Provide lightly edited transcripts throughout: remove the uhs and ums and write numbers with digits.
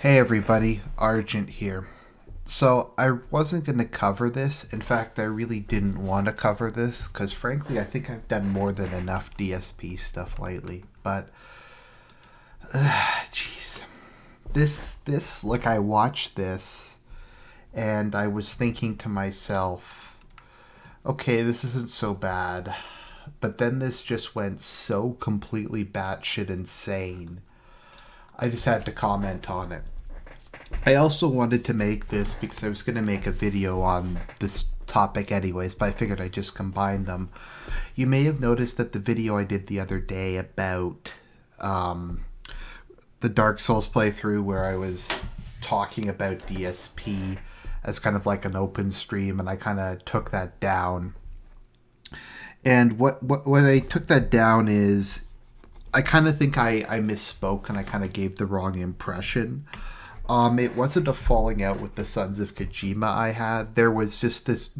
Hey everybody, Argent here. So I wasn't going to cover this. In fact, I really didn't want to cover this because frankly, I think I've done more than enough DSP stuff lately. But, jeez. Like I watched this and I was thinking to myself, okay, this isn't so bad. But then this just went so completely batshit insane. I just had to comment on it. I also wanted to make this because I was going to make a video on this topic anyways, but I figured I'd just combine them. You may have noticed that the video I did the other day about the Dark Souls playthrough where I was talking about DSP as kind of like an open stream, and I kind of took that down. And what I took that down is I kind of think I misspoke and I kind of gave the wrong impression. It wasn't a falling out with the Sons of Kojima I had. There was just this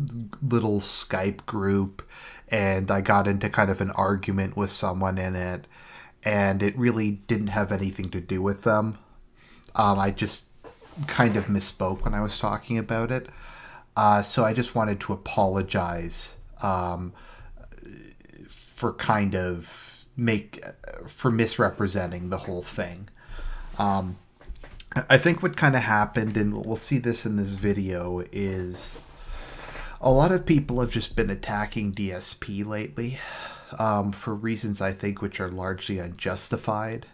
little Skype group, and I got into kind of an argument with someone in it, and it really didn't have anything to do with them. I just kind of misspoke when I was talking about it. So I just wanted to apologize for kind of for misrepresenting the whole thing. I think what kind of happened, and we'll see this in this video, is a lot of people have just been attacking DSP lately for reasons I think which are largely unjustified.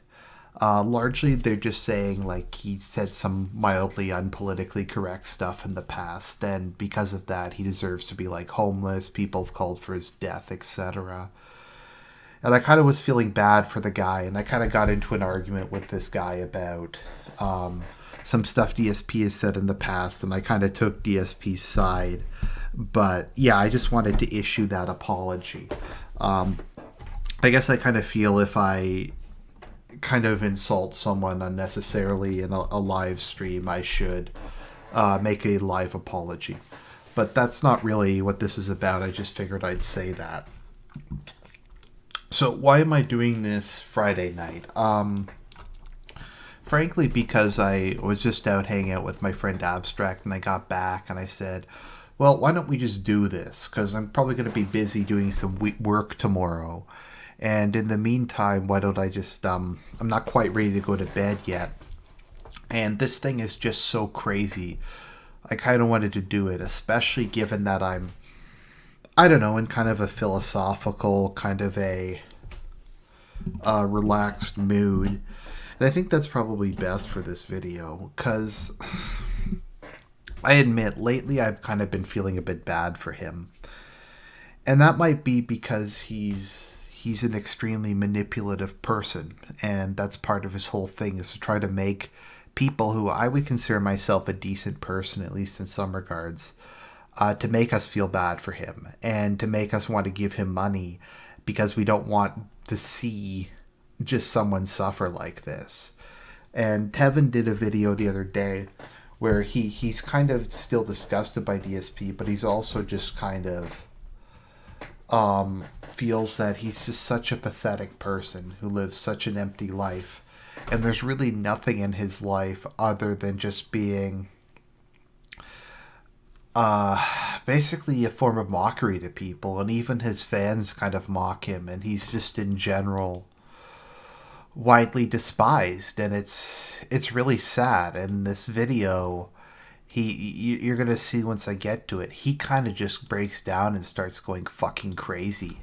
Largely, they're just saying like he said some mildly unpolitically correct stuff in the past, and because of that, he deserves to be like homeless. People have called for his death, etc. And I kind of was feeling bad for the guy, and I kind of got into an argument with this guy about some stuff DSP has said in the past, and I kind of took DSP's side. But yeah, I just wanted to issue that apology. I guess I kind of feel if I kind of insult someone unnecessarily in a live stream, I should make a live apology. But that's not really what this is about. I just figured I'd say that. So why am I doing this Friday night? Frankly, because I was just out hanging out with my friend Abstract, and I got back and I said, well, why don't we just do this? Because I'm probably going to be busy doing some work tomorrow. And in the meantime, why don't I just, I'm not quite ready to go to bed yet. And this thing is just so crazy. I kind of wanted to do it, especially given that I don't know, in kind of a philosophical, kind of a relaxed mood. And I think that's probably best for this video, because I admit, lately I've kind of been feeling a bit bad for him. And that might be because he's an extremely manipulative person, and that's part of his whole thing, is to try to make people who I would consider myself a decent person, at least in some regards, to make us feel bad for him and to make us want to give him money because we don't want to see just someone suffer like this. And Tevin did a video the other day where he's kind of still disgusted by DSP, but he's also just kind of feels that he's just such a pathetic person who lives such an empty life. And there's really nothing in his life other than just being basically a form of mockery to people, and even his fans kind of mock him, and he's just in general widely despised, and it's really sad. And this video, you're gonna see once I get to it, he kind of just breaks down and starts going fucking crazy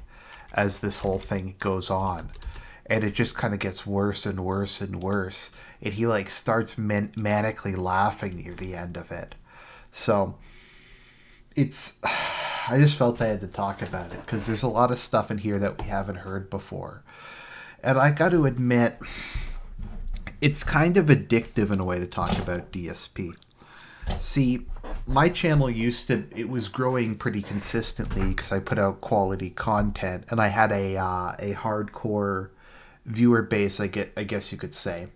as this whole thing goes on, and it just kind of gets worse and worse and worse, and he like starts manically laughing near the end of it. So I just felt I had to talk about it because there's a lot of stuff in here that we haven't heard before. And I got to admit, it's kind of addictive in a way to talk about DSP. See, my channel it was growing pretty consistently because I put out quality content, and I had a hardcore viewer base, I guess you could say,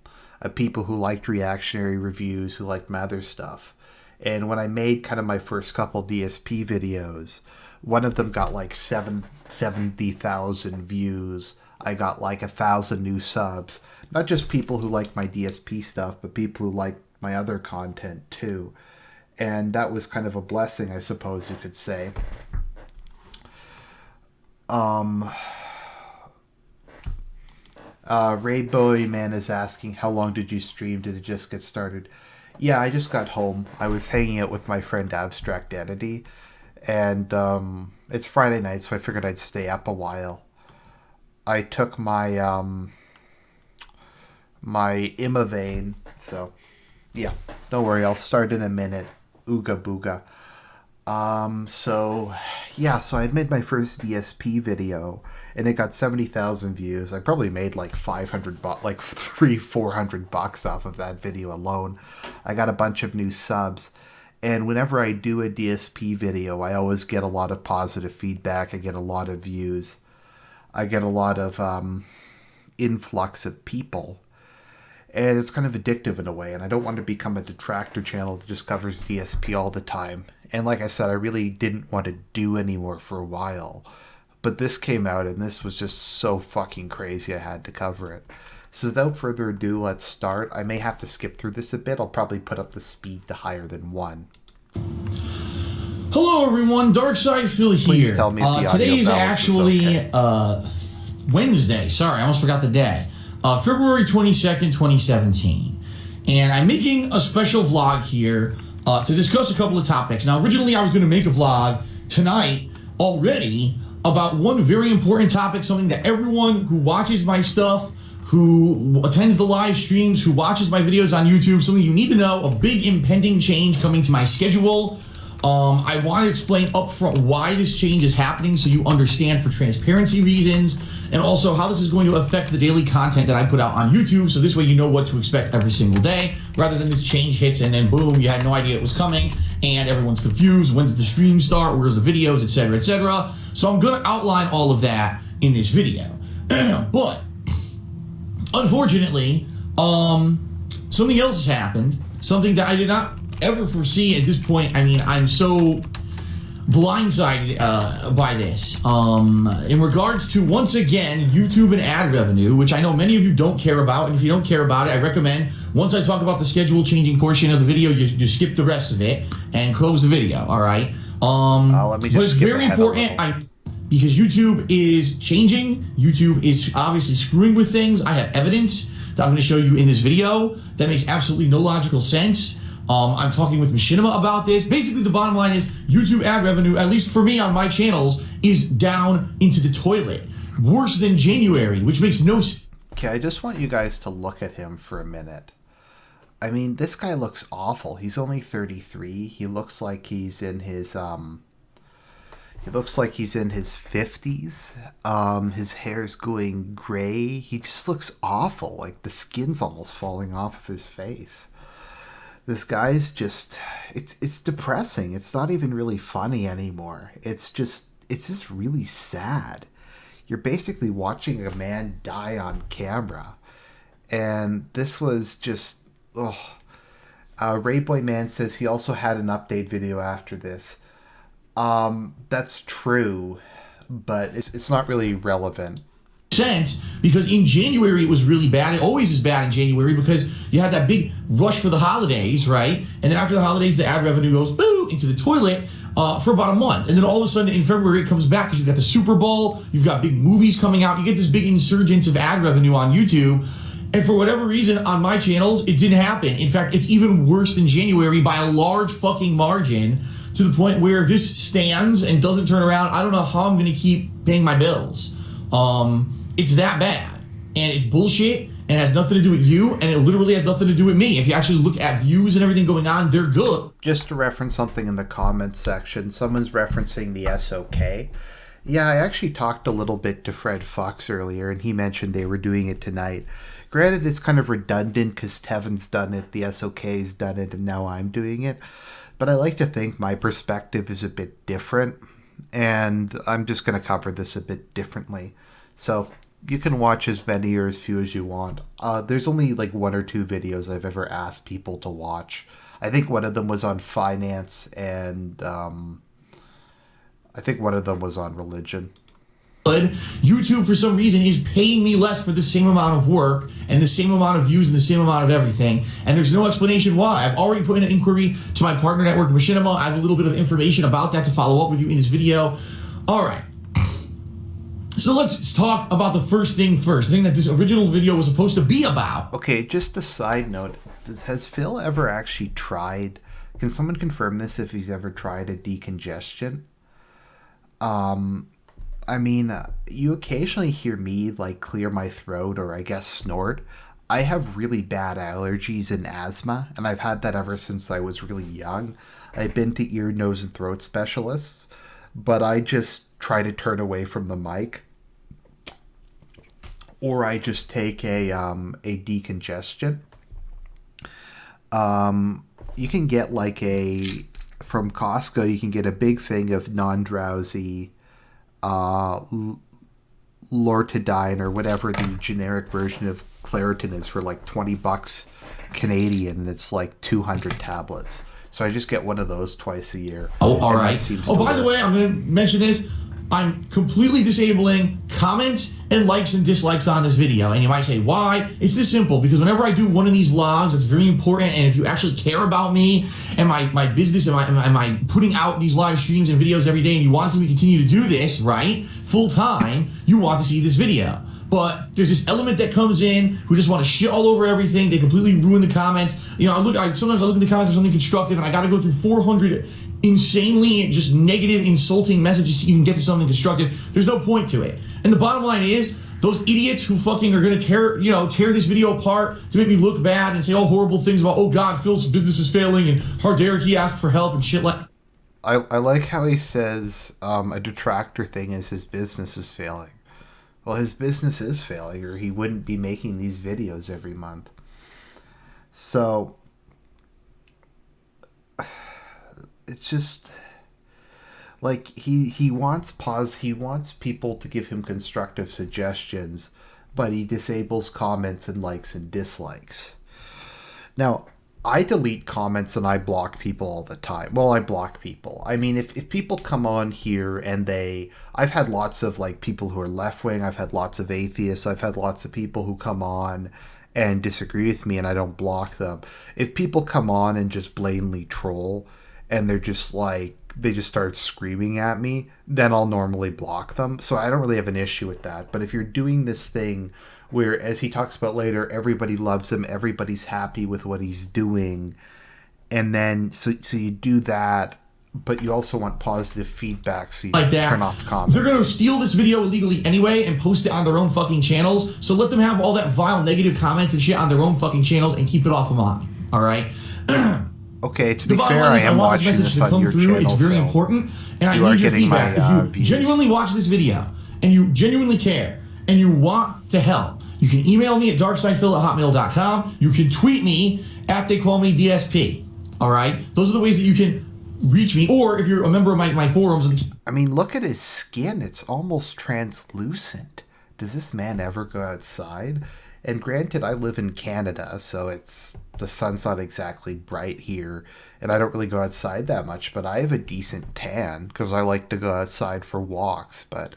of people who liked reactionary reviews, who liked my other stuff. And when I made kind of my first couple DSP videos, one of them got like 70,000 views. I got like 1,000 new subs. Not just people who like my DSP stuff, but people who like my other content too. And that was kind of a blessing, I suppose you could say. Ray Boyman is asking, how long did you stream? Did it just get started? Yeah, I just got home. I was hanging out with my friend Abstract Entity, and it's Friday night, so I figured I'd stay up a while. I took my my Imavane, so yeah, don't worry, I'll start in a minute. Ooga booga. So I had made my first DSP video, and it got 70,000 views. I probably made like 500 like $400 off of that video alone. I got a bunch of new subs, and whenever I do a DSP video, I always get a lot of positive feedback. I get a lot of views. I get a lot of influx of people, and it's kind of addictive in a way, and I don't want to become a detractor channel that just covers DSP all the time. And like I said, I really didn't want to do anymore for a while. But this came out, and this was just so fucking crazy I had to cover it. So without further ado, let's start. I may have to skip through this a bit. I'll probably put up the speed to higher than 1. Hello everyone, Darkside Phil here. Please tell me if the audio today is balance actually is okay. Wednesday. Sorry, I almost forgot the day. February 22nd, 2017. And I'm making a special vlog here to discuss a couple of topics. Now, originally I was going to make a vlog tonight already about one very important topic, something that everyone who watches my stuff, who attends the live streams, who watches my videos on YouTube, something you need to know, a big impending change coming to my schedule. I want to explain up front why this change is happening so you understand for transparency reasons, and also how this is going to affect the daily content that I put out on YouTube, so this way you know what to expect every single day, rather than this change hits and then boom, you had no idea it was coming, and everyone's confused. When does the stream start? Where's the videos? Etc., etc. So I'm going to outline all of that in this video. But unfortunately, something else has happened, something that I did not ever foresee at this point. I mean, I'm so blindsided by this. In regards to, once again, YouTube and ad revenue, which I know many of you don't care about, and if you don't care about it, I recommend, once I talk about the schedule changing portion of the video, you skip the rest of it and close the video, all right? Let me just but it's very important, because YouTube is changing. YouTube is obviously screwing with things. I have evidence that I'm going to show you in this video that makes absolutely no logical sense. I'm talking with Machinima about this. Basically, the bottom line is YouTube ad revenue, at least for me on my channels, is down into the toilet. Worse than January, which makes no sense. Okay, I just want you guys to look at him for a minute. I mean, this guy looks awful. He's only 33. He looks like he's in his he looks like he's in his 50s. His hair's going gray. He just looks awful. Like the skin's almost falling off of his face. This guy's just, it's depressing. It's not even really funny anymore. It's just really sad. You're basically watching a man die on camera. And this was just, Rayboy Man says he also had an update video after this. That's true, but it's not really relevant. Sense, because in January it was really bad. It always is bad in January because you had that big rush for the holidays, right? And then after the holidays, the ad revenue goes boo into the toilet for about a month. And then all of a sudden in February it comes back because you've got the Super Bowl, you've got big movies coming out, you get this big insurgence of ad revenue on YouTube. And for whatever reason, on my channels, it didn't happen. In fact, it's even worse than January by a large fucking margin, to the point where if this stands and doesn't turn around, I don't know how I'm going to keep paying my bills. It's that bad, and it's bullshit, and it has nothing to do with you, and it literally has nothing to do with me. If you actually look at views and everything going on, they're good. Just to reference something in the comments section, someone's referencing the SOK. Yeah, I actually talked a little bit to Fred Fox earlier, and he mentioned they were doing it tonight. Granted, it's kind of redundant because Tevin's done it, the SOK's done it, and now I'm doing it. But I like to think my perspective is a bit different, and I'm just going to cover this a bit differently. So you can watch as many or as few as you want. There's only like 1 or 2 videos I've ever asked people to watch. I think one of them was on finance, and I think one of them was on religion. YouTube, for some reason, is paying me less for the same amount of work and the same amount of views and the same amount of everything, and there's no explanation why. I've already put in an inquiry to my partner network, Machinima. I have a little bit of information about that to follow up with you in this video. All right. So let's talk about the first thing first, the thing that this original video was supposed to be about. Okay, just a side note. Has Phil ever actually tried, can someone confirm this, if he's ever tried a decongestion? I mean, you occasionally hear me like clear my throat or I guess snort. I have really bad allergies and asthma, and I've had that ever since I was really young. I've been to ear, nose, and throat specialists, but I just try to turn away from the mic, or I just take a decongestion. You can get like from Costco, you can get a big thing of non-drowsy Lortidine or whatever the generic version of Claritin is for like $20 Canadian, and it's like 200 tablets. So I just get one of those twice a year. Oh, all right. Oh, by the way, I'm going to mention this. I'm completely disabling comments and likes and dislikes on this video. And you might say, why? It's this simple, because whenever I do one of these vlogs, it's very important. And if you actually care about me and my business and my putting out these live streams and videos every day, and you want to see me continue to do this, right, full time, you want to see this video. But there's this element that comes in who just want to shit all over everything. They completely ruin the comments. You know, sometimes I look at the comments for something constructive, and I got to go through 400 insanely just negative, insulting messages to even get to something constructive. There's no point to it. And the bottom line is, those idiots who fucking are going to tear this video apart to make me look bad and say all horrible things about, oh God, Phil's business is failing and how dare he ask for help and shit like. I like how he says a detractor thing is his business is failing. Well, his business is failing, or he wouldn't be making these videos every month. So it's just like he wants people to give him constructive suggestions, but he disables comments and likes and dislikes. Now, I delete comments and I block people all the time. Well, I block people. I mean, if people come on here and I've had lots of like people who are left-wing, I've had lots of atheists, I've had lots of people who come on and disagree with me and I don't block them. If people come on and just blatantly troll, and they're just like, they just start screaming at me, then I'll normally block them. So I don't really have an issue with that. But if you're doing this thing where, as he talks about later, everybody loves him, everybody's happy with what he's doing, and then so you do that, but you also want positive feedback, so you like turn off comments. They're going to steal this video illegally anyway and post it on their own fucking channels, so let them have all that vile negative comments and shit on their own fucking channels and keep it off of mine. All right? Okay, to be fair, I am watching this on your channel. It's very important, and I need your feedback. If you genuinely watch this video, and you genuinely care, and you want to help, you can email me at darksidephil@hotmail.com. You can tweet me at DSP. All right? Those are the ways that you can reach me, or if you're a member of my forums. I mean, look at his skin. It's almost translucent. Does this man ever go outside? And granted, I live in Canada, so the sun's not exactly bright here, and I don't really go outside that much, but I have a decent tan because I like to go outside for walks. But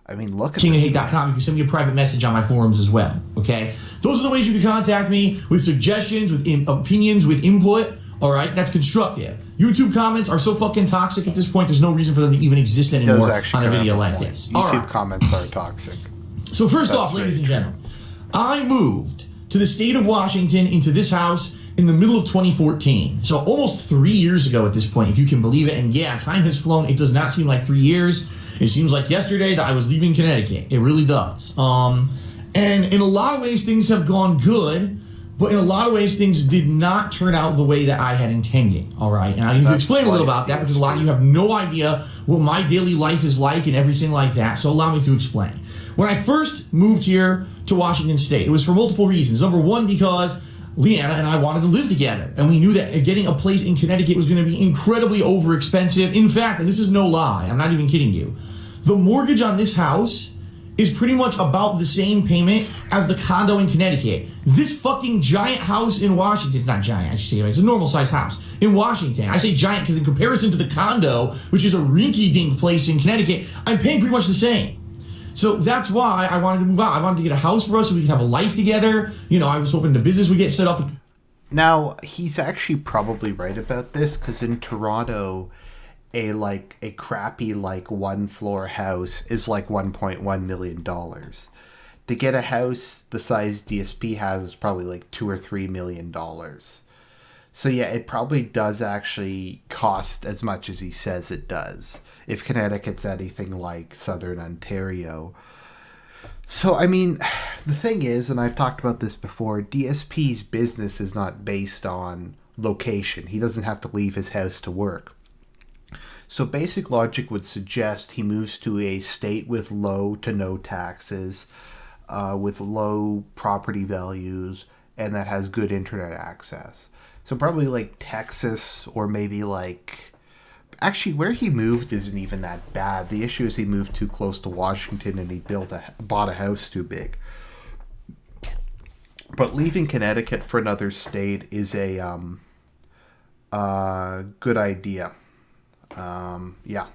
I mean, look at KingofHate.com. You can send me a private message on my forums as well. Okay, those are the ways you can contact me with suggestions, with opinions, with input. All right, that's constructive. YouTube comments are so fucking toxic at this point. There's no reason for them to even exist anymore on a video like this. YouTube comments are toxic. So first off, ladies and gentlemen, I moved to the state of Washington into this house in the middle of 2014. So almost 3 years ago at this point, if you can believe it. And yeah, time has flown. It does not seem like 3 years. It seems like yesterday that I was leaving Connecticut. It really does. And in a lot of ways, things have gone good. But in a lot of ways, things did not turn out the way that I had intended. All right. And I need to explain a little about that because a lot of you have no idea what my daily life is like and everything like that. So allow me to explain. When I first moved here to Washington State, it was for multiple reasons. Number one, because Leanna and I wanted to live together. And we knew that getting a place in Connecticut was going to be incredibly overexpensive. In fact, and this is no lie, I'm not even kidding you, the mortgage on this house is pretty much about the same payment as the condo in Connecticut. This fucking giant house in Washington, it's not giant, I should say, it's a normal sized house in Washington. I say giant because in comparison to the condo, which is a rinky-dink place in Connecticut, I'm paying pretty much the same. So that's why I wanted to move out. I wanted to get a house for us so we could have a life together. You know, I was hoping the business would get set up. Now, he's actually probably right about this, because in Toronto, a crappy one floor house is like $1.1 million. To get a house the size DSP has is probably like $2 or $3 million. So yeah, it probably does actually cost as much as he says it does, if Connecticut's anything like Southern Ontario. So, I mean, the thing is, and I've talked about this before, DSP's business is not based on location. He doesn't have to leave his house to work. So basic logic would suggest he moves to a state with low to no taxes, with low property values, and that has good internet access. So probably like Texas, or maybe like... Actually, where he moved isn't even that bad. The issue is he moved too close to Washington and he bought a house too big. But leaving Connecticut for another state is a good idea. Yeah.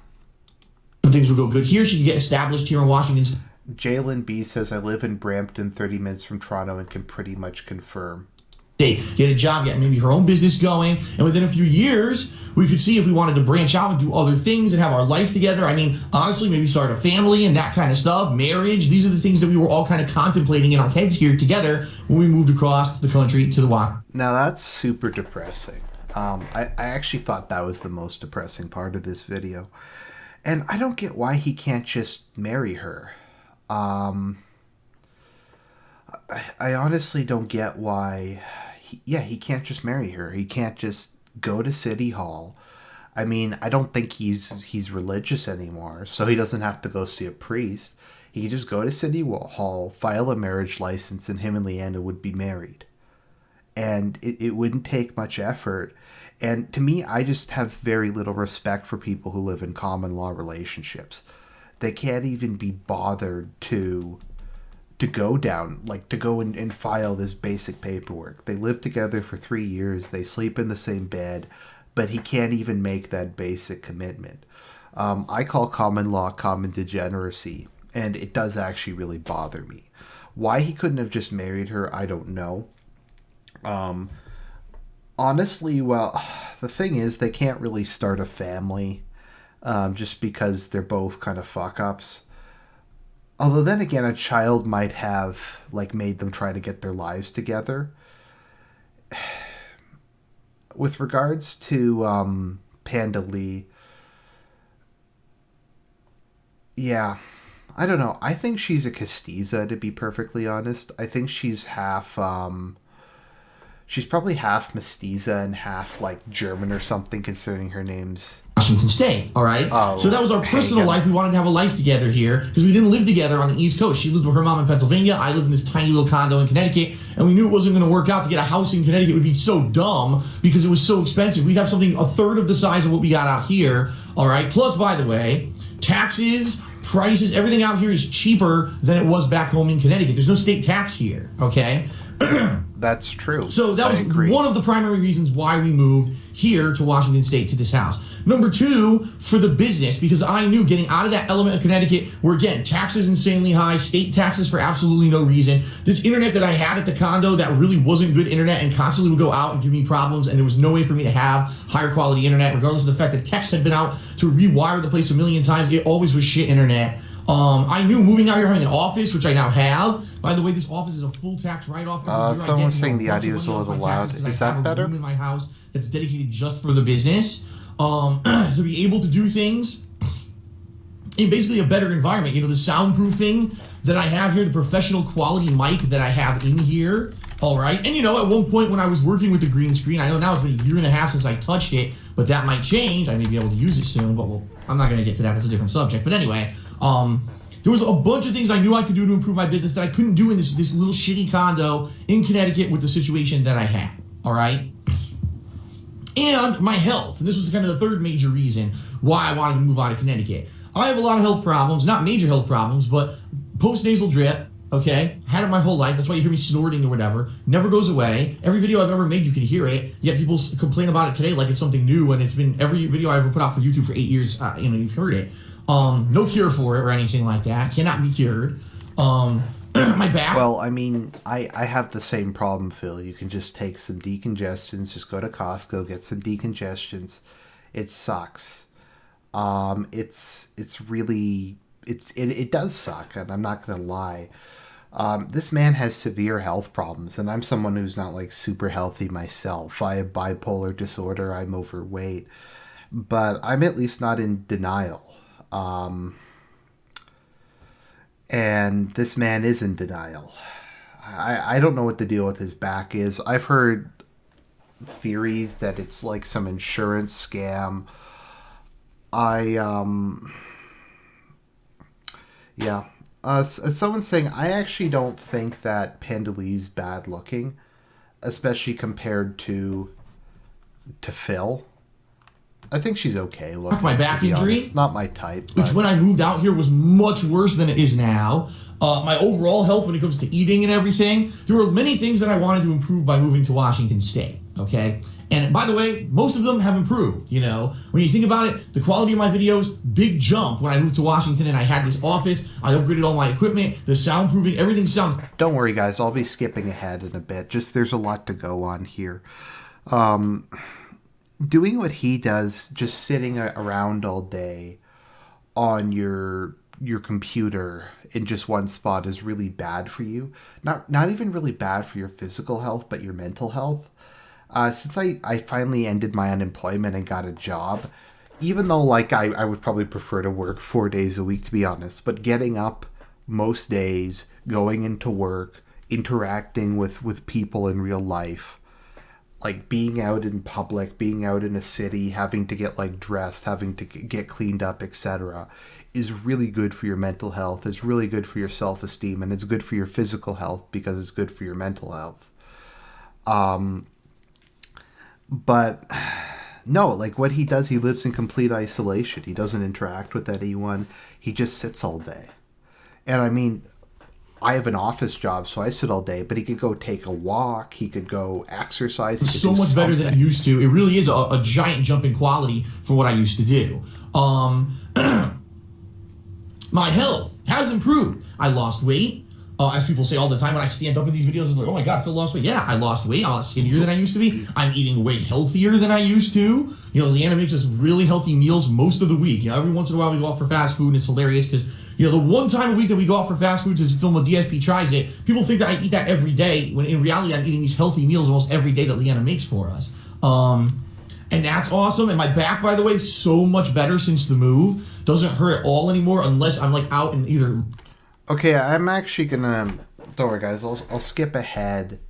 Things will go good here. She can get established here in Washington. Jalen B says, I live in Brampton, 30 minutes from Toronto, and can pretty much confirm. Get a job, get maybe her own business going, and within a few years, we could see if we wanted to branch out and do other things and have our life together. I mean, honestly, maybe start a family and that kind of stuff, marriage. These are the things that we were all kind of contemplating in our heads here together when we moved across the country to the WAC. Now, that's super depressing. I actually thought that was the most depressing part of this video. And I don't get why he can't just marry her. I honestly don't get why... he can't just marry her. He can't just go to City Hall. I mean, I don't think he's religious anymore, so he doesn't have to go see a priest. He could just go to City Hall, file a marriage license, and him and Leanna would be married. And it wouldn't take much effort. And to me, I just have very little respect for people who live in common law relationships. They can't even be bothered to go and file this basic paperwork. They live together for 3 years. They sleep in the same bed, but he can't even make that basic commitment. I call common law common degeneracy, and it does actually really bother me. Why he couldn't have just married her, I don't know. Honestly, well, the thing is, they can't really start a family just because they're both kind of fuck-ups. Although then again, a child might have made them try to get their lives together. With regards to Panda Lee, yeah, I don't know. I think she's a castiza, to be perfectly honest. I think she's half... she's probably half mestiza and half German or something, considering her name's Washington State, all right? Oh, so that was our personal life. We wanted to have a life together here because we didn't live together on the East Coast. She lived with her mom in Pennsylvania. I lived in this tiny little condo in Connecticut, and we knew it wasn't going to work out to get a house in Connecticut. It would be so dumb because it was so expensive. We'd have something a third of the size of what we got out here, all right? Plus, by the way, taxes, prices, everything out here is cheaper than it was back home in Connecticut. There's no state tax here, okay? That's true. So that was one of the primary reasons why we moved here to Washington State to this house. Number two, for the business, because I knew getting out of that element of Connecticut where, again, taxes insanely high, state taxes for absolutely no reason. This internet that I had at the condo that really wasn't good internet and constantly would go out and give me problems, and there was no way for me to have higher quality internet, regardless of the fact that techs had been out to rewire the place a million times. It always was shit internet. I knew moving out here, having an office, which I now have. By the way, this office is a full tax write-off. Someone's saying the audio is a little loud. Is that better? I have a room in my house that's dedicated just for the business. To be able to do things in basically a better environment. You know, the soundproofing that I have here, the professional quality mic that I have in here. All right. And, you know, at one point when I was working with the green screen, I know now it's been 1.5 years since I touched it, but that might change. I may be able to use it soon, but I'm not going to get to that. That's a different subject. But anyway, there was a bunch of things I knew I could do to improve my business that I couldn't do in this little shitty condo in Connecticut with the situation that I had. All right. And my health. And this was kind of the third major reason why I wanted to move out of Connecticut. I have a lot of health problems, not major health problems, but post-nasal drip, okay? Had it my whole life. That's why you hear me snorting or whatever. Never goes away. Every video I've ever made, you can hear it. Yet people complain about it today like it's something new, and it's been every video I ever put out for YouTube for 8 years, you've heard it. No cure for it or anything like that. Cannot be cured. My back. Well, I mean, I have the same problem, Phil. You can just take some decongestants. Just go to Costco, get some decongestants. It sucks. It does suck, and I'm not gonna lie. This man has severe health problems, and I'm someone who's not like super healthy myself. I have bipolar disorder. I'm overweight, but I'm at least not in denial. And this man is in denial. I don't know what the deal with his back is. I've heard theories that it's like some insurance scam. Yeah. Someone's saying, I actually don't think that Pandalee's bad looking, especially compared to Phil. I think she's okay looking. My back injury, honest. Not my type. Which when I moved out here was much worse than it is now. My overall health when it comes to eating and everything, there were many things that I wanted to improve by moving to Washington State, okay? And by the way, most of them have improved, you know? When you think about it, the quality of my videos, big jump when I moved to Washington and I had this office. I upgraded all my equipment, the soundproofing, everything sounds... Don't worry, guys. I'll be skipping ahead in a bit. Just there's a lot to go on here. Doing what he does, just sitting around all day on your computer in just one spot is really bad for you. Not even really bad for your physical health, but your mental health. Since I finally ended my unemployment and got a job, even though like I would probably prefer to work 4 days a week, to be honest, but getting up most days, going into work, interacting with people in real life, like being out in public, being out in a city, having to get like dressed, having to get cleaned up, etc., is really good for your mental health. It's really good for your self-esteem, and it's good for your physical health because it's good for your mental health. But no, like what he does, he lives in complete isolation. He doesn't interact with anyone. He just sits all day. And I mean, I have an office job, so I sit all day, but he could go take a walk. He could go exercise. It's so much better than it used to. It really is a giant jump in quality from what I used to do. My health has improved. I lost weight. As people say all the time when I stand up in these videos, it's like, oh my God, Phil lost weight. Yeah, I lost weight. I'm a lot skinnier than I used to be. I'm eating way healthier than I used to. You know, Leanna makes us really healthy meals most of the week. You know, every once in a while we go out for fast food, and it's hilarious because, you know, the one time a week that we go out for fast food to film a DSP Tries It, people think that I eat that every day, when in reality I'm eating these healthy meals almost every day that Leanna makes for us. And that's awesome. And my back, by the way, so much better since the move. Doesn't hurt at all anymore unless I'm like out in either... Okay, I'm actually gonna... Don't worry, guys. I'll skip ahead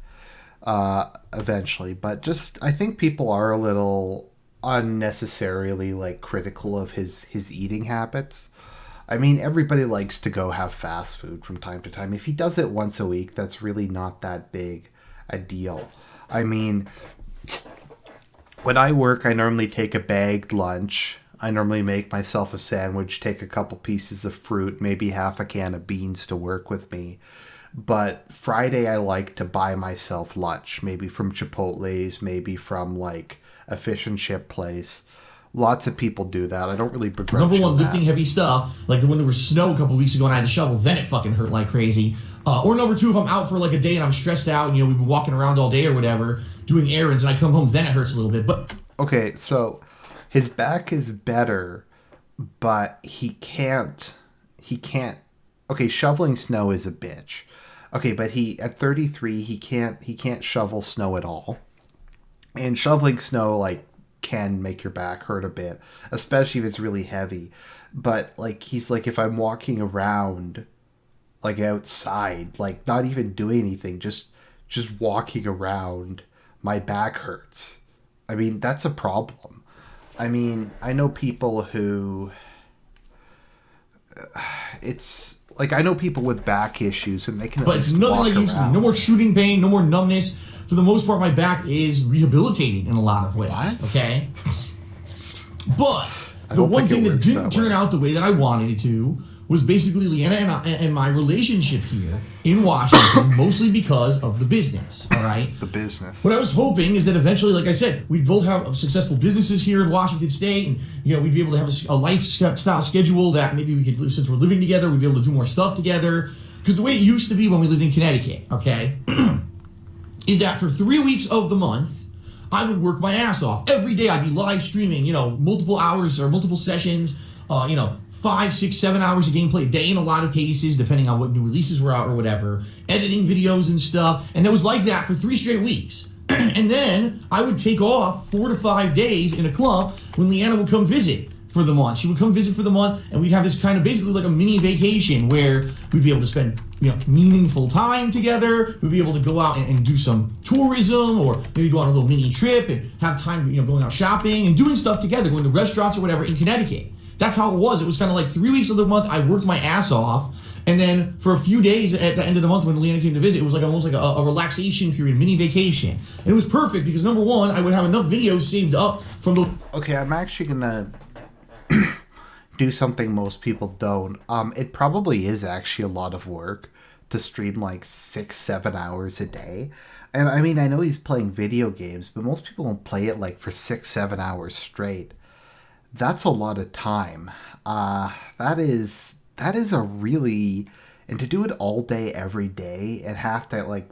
eventually. But just, I think people are a little unnecessarily like critical of his eating habits. I mean, everybody likes to go have fast food from time to time. If he does it once a week, that's really not that big a deal. I mean, when I work, I normally take a bagged lunch. I normally make myself a sandwich, take a couple pieces of fruit, maybe half a can of beans to work with me. But Friday, I like to buy myself lunch, maybe from Chipotle's, maybe from like a fish and chip place. Lots of people do that. I don't really begrudge Number one, that. lifting heavy stuff. Like when there was snow a couple weeks ago and I had to shovel, then it fucking hurt like crazy. Or number two, if I'm out for like a day and I'm stressed out and, you know, we've been walking around all day or whatever, doing errands, and I come home, then it hurts a little bit. But okay, so his back is better, but he can't. Okay, shoveling snow is a bitch. Okay, but at 33, he can't shovel snow at all. And shoveling snow like can make your back hurt a bit, especially if it's really heavy. But like he's like, if I'm walking around like outside, like not even doing anything, just walking around, my back hurts. I mean, that's a problem. I mean, I know people who it's like, I know people with back issues and they can but it's nothing like used to be. No more shooting pain, no more numbness. For the most part, my back is rehabilitating in a lot of ways. What? Okay? But the one thing that didn't turn out the way that I wanted it to was basically Leanna and my relationship here in Washington, mostly because of the business, all right? The business. What I was hoping is that eventually, like I said, we'd both have successful businesses here in Washington State, and we'd be able to have a lifestyle schedule that maybe we could, since we're living together, we'd be able to do more stuff together. Because the way it used to be when we lived in Connecticut, okay, is that for 3 weeks of the month, I would work my ass off. Every day I'd be live streaming, multiple hours or multiple sessions, 5, 6, 7 hours of gameplay a day in a lot of cases, depending on what new releases were out or whatever, editing videos and stuff. And it was like that for 3 straight weeks. And then I would take off 4 to 5 days in a clump when Leanna would come visit for the month. She would come visit for the month, and we'd have this kind of basically like a mini vacation where we'd be able to spend meaningful time together. We'd be able to go out and do some tourism, or maybe go on a little mini trip and have time going out shopping and doing stuff together, going to restaurants or whatever in Connecticut. That's how it was. It was kind of like 3 weeks of the month I worked my ass off, and then for a few days at the end of the month when Leanna came to visit, it was like almost like a relaxation period, mini vacation. And it was perfect because number one, I would have enough videos saved up from the... Okay, I'm actually gonna do something most people don't. It probably is actually a lot of work to stream like 6-7 hours a day. And I mean, I know he's playing video games, but most people don't play it like for 6-7 hours straight. That's a lot of time. That is a really... And to do it all day, every day, and have to like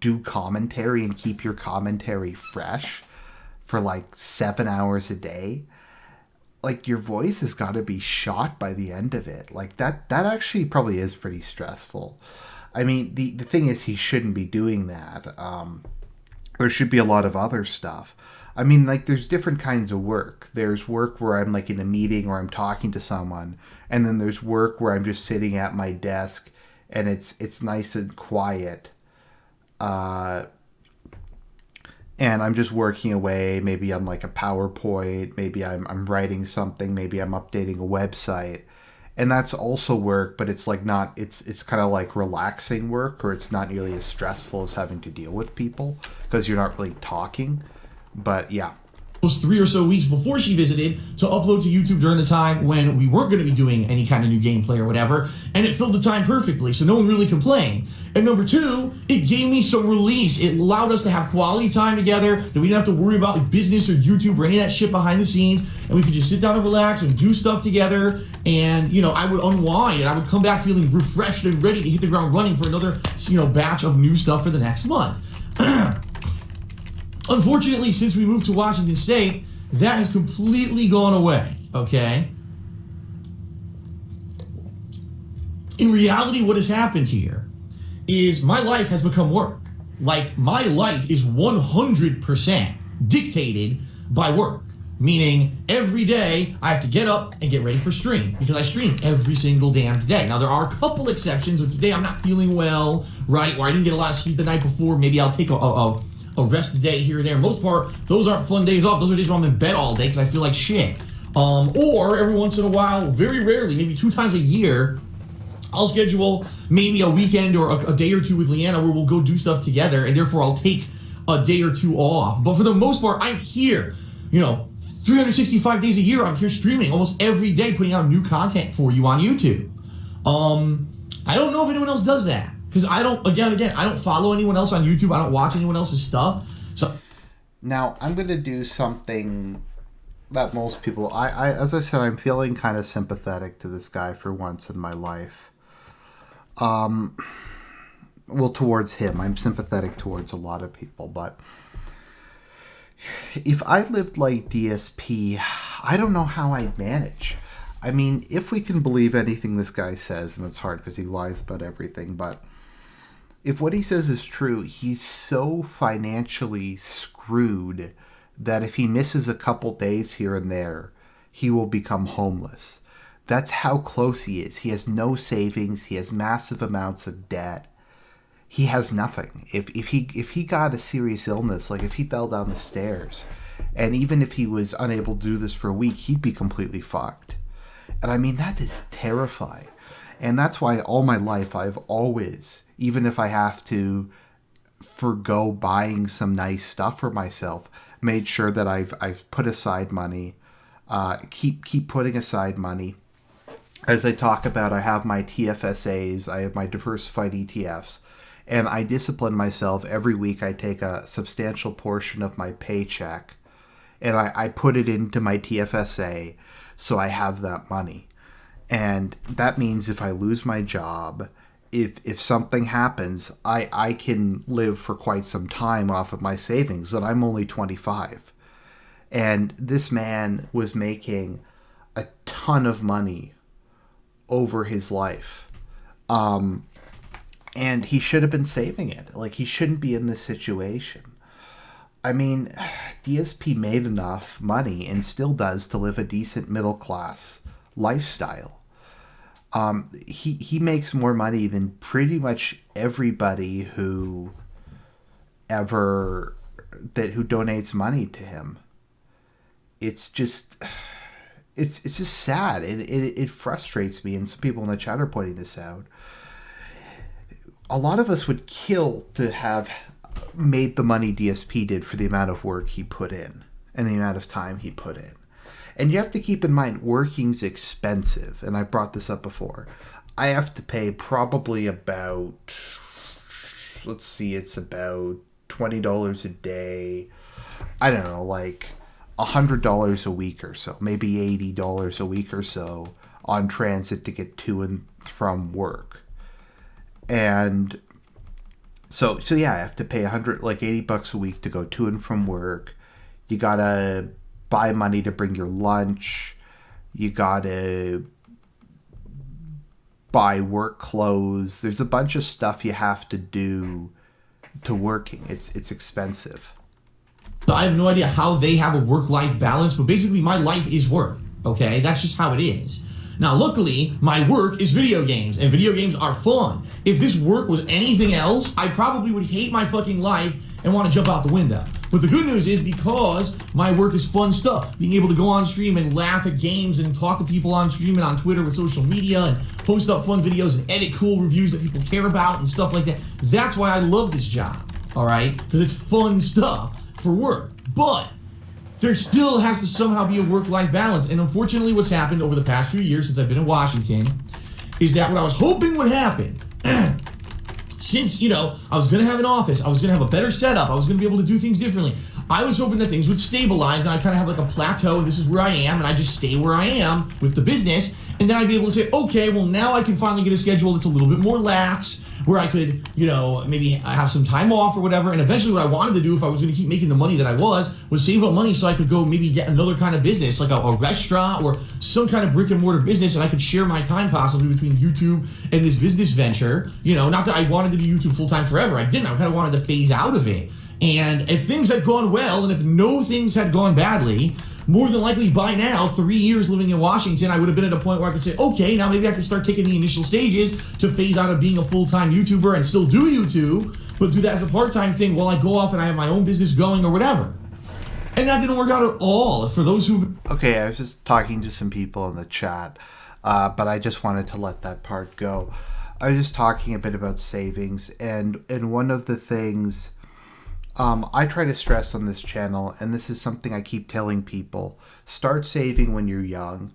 do commentary and keep your commentary fresh for like 7 hours a day, like your voice has got to be shot by the end of it. Like that actually probably is pretty stressful. I mean, the thing is, he shouldn't be doing that. There should be a lot of other stuff. I mean, like, there's different kinds of work. There's work where I'm like in a meeting or I'm talking to someone, and then there's work where I'm just sitting at my desk and it's nice and quiet. And I'm just working away. Maybe I'm like a PowerPoint. Maybe I'm writing something. Maybe I'm updating a website. And that's also work, but it's like not, it's kind of like relaxing work, or it's not nearly as stressful as having to deal with people because you're not really talking. But yeah. Those 3 or so weeks before she visited to upload to YouTube during the time when we weren't going to be doing any kind of new gameplay or whatever, and it filled the time perfectly, so no one really complained. And number two, it gave me some release. It allowed us to have quality time together, that we didn't have to worry about like business or YouTube or any of that shit behind the scenes, and we could just sit down and relax and do stuff together. And I would unwind, and I would come back feeling refreshed and ready to hit the ground running for another batch of new stuff for the next month. Unfortunately, since we moved to Washington State, that has completely gone away, okay? In reality, what has happened here is my life has become work. Like, my life is 100% dictated by work. Meaning, every day, I have to get up and get ready for stream, because I stream every single damn day. Now, there are a couple exceptions, but today I'm not feeling well, right? Or I didn't get a lot of sleep the night before. Maybe I'll take a rest day here or there. Most part, those aren't fun days off. Those are days where I'm in bed all day because I feel like shit. Or every once in a while, very rarely, maybe 2 times a year, I'll schedule maybe a weekend or a day or two with Leanna where we'll go do stuff together, and therefore I'll take a day or two off. But for the most part, I'm here, 365 days a year. I'm here streaming almost every day, putting out new content for you on YouTube. I don't know if anyone else does that. Because I don't follow anyone else on YouTube. I don't watch anyone else's stuff. So now I'm going to do something that most people... as I said, I'm feeling kind of sympathetic to this guy for once in my life. Well, towards him. I'm sympathetic towards a lot of people. But if I lived like DSP, I don't know how I'd manage. I mean, if we can believe anything this guy says, and it's hard because he lies about everything, but... if what he says is true, he's so financially screwed that if he misses a couple days here and there, he will become homeless. That's how close he is. He has no savings. He has massive amounts of debt. He has nothing. If he got a serious illness, like if he fell down the stairs, and even if he was unable to do this for a week, he'd be completely fucked. And I mean, that is terrifying. And that's why all my life I've always, even if I have to forgo buying some nice stuff for myself, made sure that I've put aside money, keep putting aside money, as I talk about, I have my TFSAs, I have my diversified ETFs, and I discipline myself every week. I take a substantial portion of my paycheck and I put it into my TFSA so I have that money. And that means if I lose my job, if something happens, I can live for quite some time off of my savings, and I'm only 25. And this man was making a ton of money over his life. And he should have been saving it. Like, he shouldn't be in this situation. I mean, DSP made enough money and still does to live a decent middle class lifestyle. He makes more money than pretty much everybody who donates money to him. It's just sad. It frustrates me, and some people in the chat are pointing this out. A lot of us would kill to have made the money DSP did for the amount of work he put in and the amount of time he put in. And you have to keep in mind, working's expensive, and I brought this up before. I have to pay probably about, let's see, it's about $20 a day. I don't know, like $100 a week or so, maybe $80 a week or so on transit to get to and from work. And so yeah, I have to pay $80 a week to go to and from work. You gotta buy money to bring your lunch. You gotta buy work clothes. There's a bunch of stuff you have to do to working. It's expensive. I have no idea how they have a work-life balance, but basically my life is work, okay? That's just how it is. Now, luckily, my work is video games, and video games are fun. If this work was anything else, I probably would hate my fucking life and want to jump out the window. But the good news is, because my work is fun stuff, being able to go on stream and laugh at games and talk to people on stream and on Twitter with social media and post up fun videos and edit cool reviews that people care about and stuff like that, that's why I love this job, all right? Because it's fun stuff for work. But there still has to somehow be a work-life balance. And unfortunately, what's happened over the past few years since I've been in Washington is that what I was hoping would happen, since, I was going to have an office, I was going to have a better setup, I was going to be able to do things differently, I was hoping that things would stabilize and I kind of have like a plateau, and this is where I am, and I just stay where I am with the business, and then I'd be able to say, okay, well, now I can finally get a schedule that's a little bit more lax, where I could, maybe have some time off or whatever. And eventually what I wanted to do, if I was going to keep making the money that I was save up money so I could go maybe get another kind of business, like a restaurant or some kind of brick and mortar business, and I could share my time possibly between YouTube and this business venture. Not that I wanted to do YouTube full-time forever. I didn't. I kind of wanted to phase out of it. And if things had gone well, and if no things had gone badly, more than likely by now, 3 years living in Washington, I would have been at a point where I could say, okay, now maybe I can start taking the initial stages to phase out of being a full-time YouTuber and still do YouTube, but do that as a part-time thing while I go off and I have my own business going or whatever. And that didn't work out at all. For those who... Okay, I was just talking to some people in the chat, but I just wanted to let that part go. I was just talking a bit about savings, and one of the things... I try to stress on this channel, and this is something I keep telling people: start saving when you're young.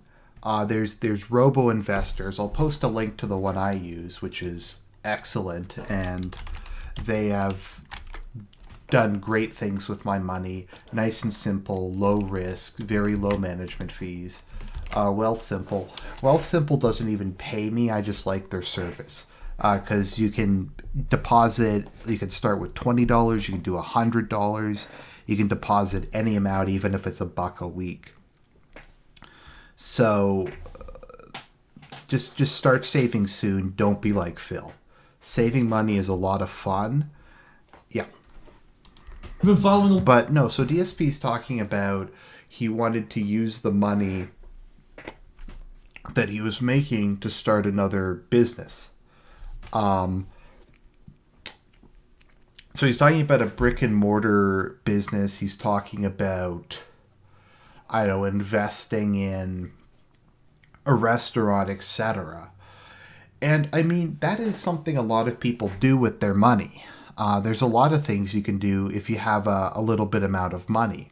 There's robo investors. I'll post a link to the one I use, which is excellent, and they have done great things with my money. Nice and simple, low risk, very low management fees. Wealthsimple. Wealthsimple doesn't even pay me. I just like their service. Because you can deposit, you can start with $20, you can do $100, you can deposit any amount, even if it's $1 a week. So just start saving soon. Don't be like Phil. Saving money is a lot of fun. Yeah. I've been following... But no, so DSP is talking about he wanted to use the money that he was making to start another business. So he's talking about a brick and mortar business. He's talking about, investing in a restaurant, etc. And I mean, that is something a lot of people do with their money. There's a lot of things you can do if you have a little bit amount of money.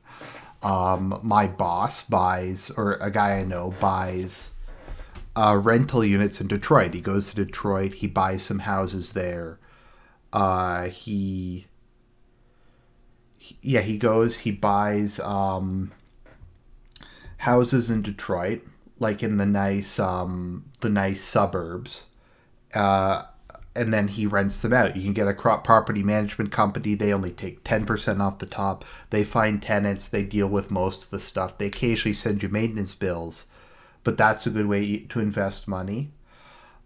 My boss buys, or a guy I know buys rental units in Detroit. He goes to Detroit. He buys some houses there. He buys houses in Detroit, like in the nice suburbs. And then he rents them out. You can get a property management company. They only take 10% off the top. They find tenants. They deal with most of the stuff. They occasionally send you maintenance bills, but that's a good way to invest money.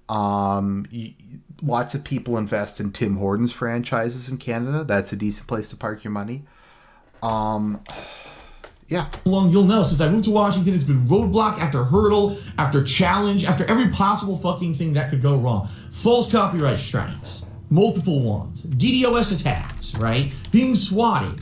Lots of people invest in Tim Hortons franchises in Canada. That's a decent place to park your money. Yeah. Long you'll know, since I moved to Washington, it's been roadblock after hurdle, after challenge, after every possible fucking thing that could go wrong. False copyright strikes, multiple ones, DDoS attacks, right? Being swatted,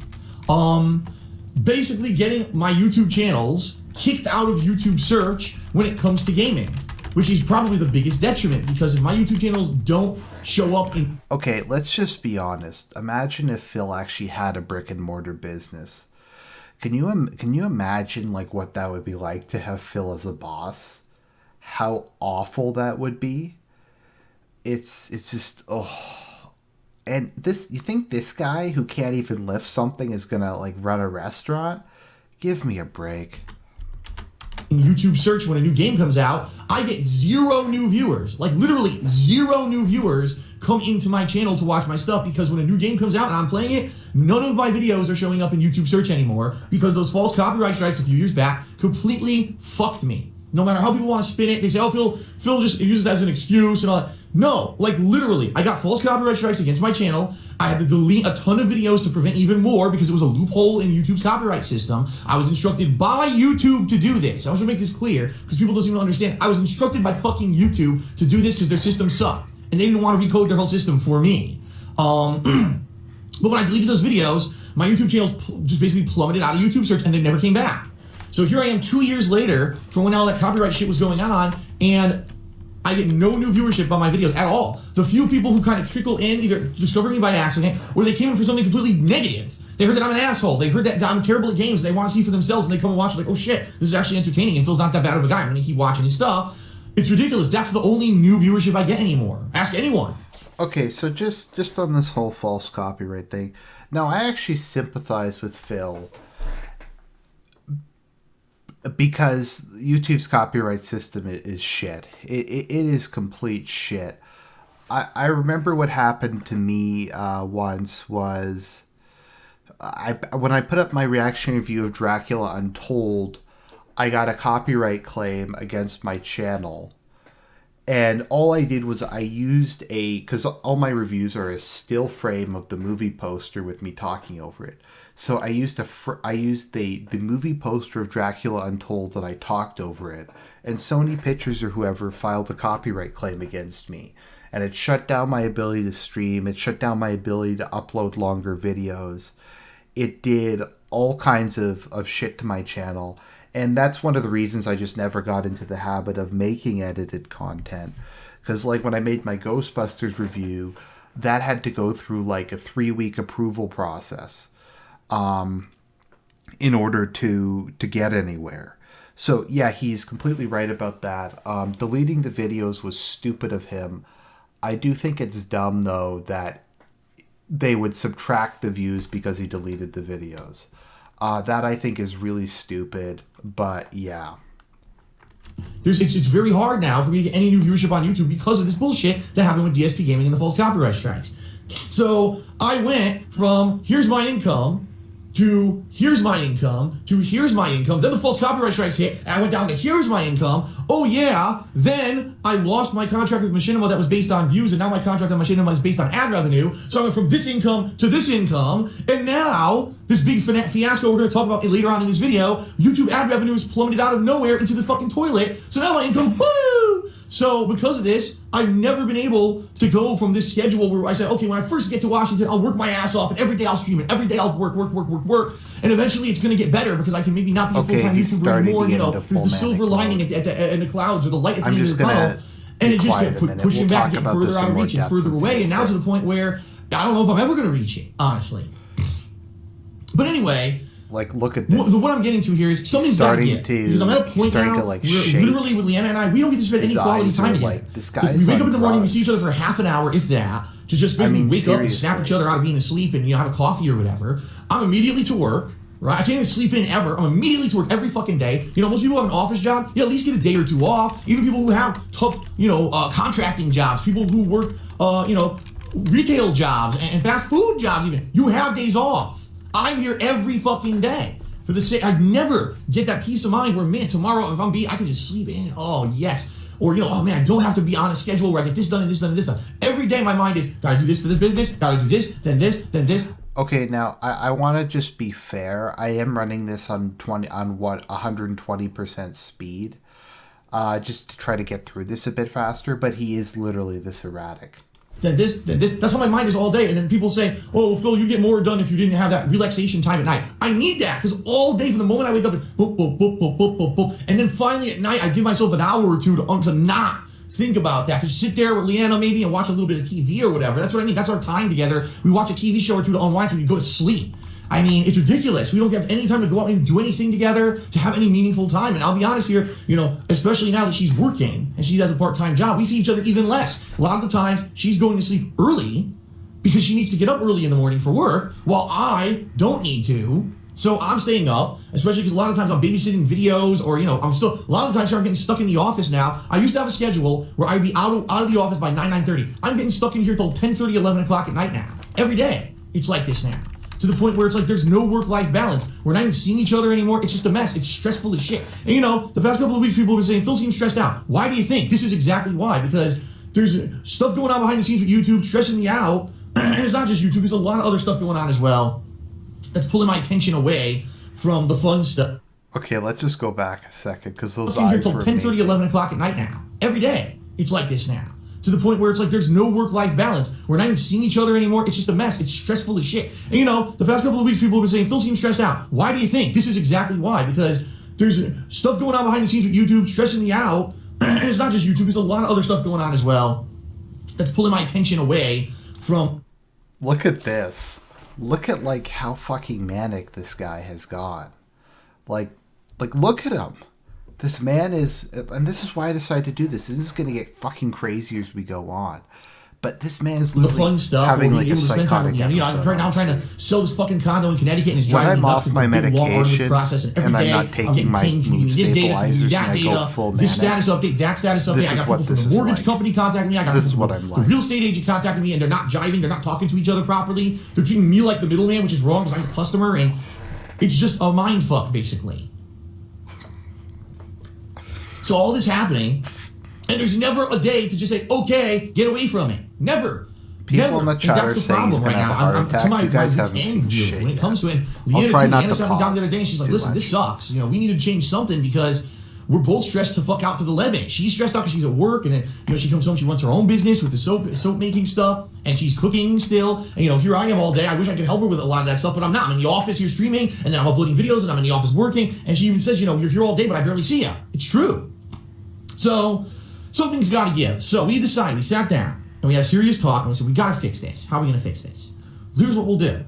basically getting my YouTube channels kicked out of YouTube search when it comes to gaming, which is probably the biggest detriment, because if my YouTube channels don't show up in... Okay, let's just be honest. Imagine if Phil actually had a brick and mortar business. Can you imagine like what that would be like to have Phil as a boss? How awful that would be. It's just and this, you think this guy who can't even lift something is gonna like run a restaurant? Give me a break. In YouTube search when a new game comes out, I get 0 new viewers. Like literally 0 new viewers come into my channel to watch my stuff, because when a new game comes out and I'm playing it, none of my videos are showing up in YouTube search anymore, because those false copyright strikes a few years back completely fucked me. No matter how people want to spin it, they say, oh, Phil just uses it as an excuse and all that. No, like literally, I got false copyright strikes against my channel. I had to delete a ton of videos to prevent even more, because it was a loophole in YouTube's copyright system. I was instructed by YouTube to do this. I want to make this clear, because people don't seem to understand. I was instructed by fucking YouTube to do this because their system sucked, and they didn't want to recode their whole system for me. But when I deleted those videos, my YouTube channels just basically plummeted out of YouTube search, and they never came back. So here I am 2 years later from when all that copyright shit was going on, and I get no new viewership on my videos at all. The few people who kind of trickle in either discover me by accident, or they came in for something completely negative. They heard that I'm an asshole. They heard that I'm terrible at games. And they want to see for themselves, and they come and watch like, oh shit, this is actually entertaining, and Phil's not that bad of a guy. I'm going to keep watching his stuff. It's ridiculous. That's the only new viewership I get anymore. Ask anyone. Okay, so just on this whole false copyright thing. Now, I actually sympathize with Phil, because YouTube's copyright system is shit. It is complete shit. I remember what happened to me once was when I put up my reaction review of Dracula Untold, I got a copyright claim against my channel. And all I did was I used because all my reviews are a still frame of the movie poster with me talking over it. So I used the movie poster of Dracula Untold, and I talked over it. And Sony Pictures or whoever filed a copyright claim against me. And it shut down my ability to stream. It shut down my ability to upload longer videos. It did all kinds of shit to my channel. And that's one of the reasons I just never got into the habit of making edited content. Because like when I made my Ghostbusters review, that had to go through like a 3-week approval process in order to get anywhere. So yeah, he's completely right about that. Deleting the videos was stupid of him. I do think it's dumb though that they would subtract the views because he deleted the videos. That I think is really stupid, but yeah. It's very hard now for me to get any new viewership on YouTube because of this bullshit that happened with DSP Gaming and the false copyright strikes. So I went from here's my income to here's my income to here's my income. Then the false copyright strikes hit, and I went down to here's my income. Oh yeah, then I lost my contract with Machinima that was based on views, and now my contract on Machinima is based on ad revenue. So I went from this income to this income, and now this big fiasco we're going to talk about later on in this video, YouTube ad revenue is plummeted out of nowhere into the fucking toilet. So now my income, woo! So because of this, I've never been able to go from this schedule where I said, okay, when I first get to Washington, I'll work my ass off, and every day I'll stream it. Every day I'll work. And eventually it's going to get better because I can maybe not be a full-time YouTuber anymore. You know, there's the silver lining in the clouds, or the light at the end of the tunnel. And it just kept pushing back, getting further out of reach and further away. And now to the point where I don't know if I'm ever going to reach it, honestly. But anyway, Like, look at this. What I'm getting to here is something's got to give. Because I'm at a point now like, where literally with Leanna and I, we don't get to spend any quality time together. Like, this guy's we wake up in the morning, we see each other for half an hour, if that, to just basically wake up and snap each other out of being asleep and have a coffee or whatever. I'm immediately to work. Right, I can't even sleep in ever. I'm immediately to work every fucking day. Most people have an office job. You at least get a day or two off. Even people who have tough, contracting jobs. People who work, retail jobs and fast food jobs. Even you have days off. I'm here every fucking day. For the sake, I never get that peace of mind where, man, tomorrow if I can just sleep in. Oh yes. Or, oh man, I don't have to be on a schedule where I get this done and this done and this done. Every day my mind is, gotta do this for the business. Gotta do this, then this, then this. Okay, now I want to just be fair. I am running this on 120% speed, just to try to get through this a bit faster. But he is literally this erratic. Then this. That's how my mind is all day. And then people say, "Oh, Phil, you get more done if you didn't have that relaxation time at night." I need that because all day from the moment I wake up, it's boop, boop, boop, boop, boop, boop, boop, and then finally at night I give myself an hour or two to not think about that, to sit there with Leanna maybe and watch a little bit of TV or whatever. That's what I mean. That's our time together. We watch a TV show or two to unwind so we can go to sleep. I mean, it's ridiculous. We don't have any time to go out and do anything together, to have any meaningful time. And I'll be honest here, especially now that she's working and she has a part-time job, we see each other even less. A lot of the times she's going to sleep early because she needs to get up early in the morning for work, while I don't need to. So I'm staying up, especially because a lot of times I'm babysitting videos, or, I'm still, a lot of the times I'm getting stuck in the office now. I used to have a schedule where I'd be out of the office by 9:30. I'm getting stuck in here till 10:30, 11 o'clock at night now. Every day. It's like this now. To the point where it's like there's no work-life balance. We're not even seeing each other anymore. It's just a mess. It's stressful as shit. And the past couple of weeks people have been saying, Phil seems stressed out. Why do you think? This is exactly why. Because there's stuff going on behind the scenes with YouTube stressing me out. And it's not just YouTube. There's a lot of other stuff going on as well that's pulling my attention away from the fun stuff. Okay, let's just go back a second, because those eyes were amazing. 10:30, 11 o'clock at night now. Every day. It's like this now. To the point where it's like there's no work-life balance. We're not even seeing each other anymore. It's just a mess. It's stressful as shit. And the past couple of weeks people have been saying, Phil seems stressed out. Why do you think? This is exactly why. Because there's stuff going on behind the scenes with YouTube stressing me out. And it's not just YouTube. There's a lot of other stuff going on as well that's pulling my attention away from... Look at this. Look at, how fucking manic this guy has gone. Like, look at him. This man is, and this is why I decided to do this. This is going to get fucking crazier as we go on. But this man is literally the fun stuff, having a psychotic episode. Right now I'm trying to sell this fucking condo in Connecticut, and it's driving me nuts because it's a big long arduous process, and every day I'm not taking my mood stabilizers, and I go full manic. This status update, that status update. I got people from the mortgage company contacting me. I got people from the real estate agent contacting me, and they're not jiving. They're not talking to each other properly. They're treating me like the middleman, which is wrong because I'm a customer, and it's just a mind fuck, basically. So all this happening, and there's never a day to just say, okay, get away from it. Never. People in the chat are saying he's going to have a heart attack. You guys haven't seen shit when it comes to it. Leanna sat me down the other day and she's like, listen, this sucks. We need to change something because we're both stressed to fuck out to the limit. She's stressed out because she's at work, and then she comes home, she runs her own business with the soap making stuff, and she's cooking still. And here I am all day. I wish I could help her with a lot of that stuff, but I'm not. I'm in the office here streaming, and then I'm uploading videos, and I'm in the office working. And she even says, you're here all day, but I barely see you. It's true. So something's got to give. So we decided, we sat down, and we had a serious talk, and we said, we got to fix this. How are we going to fix this? Here's what we'll do.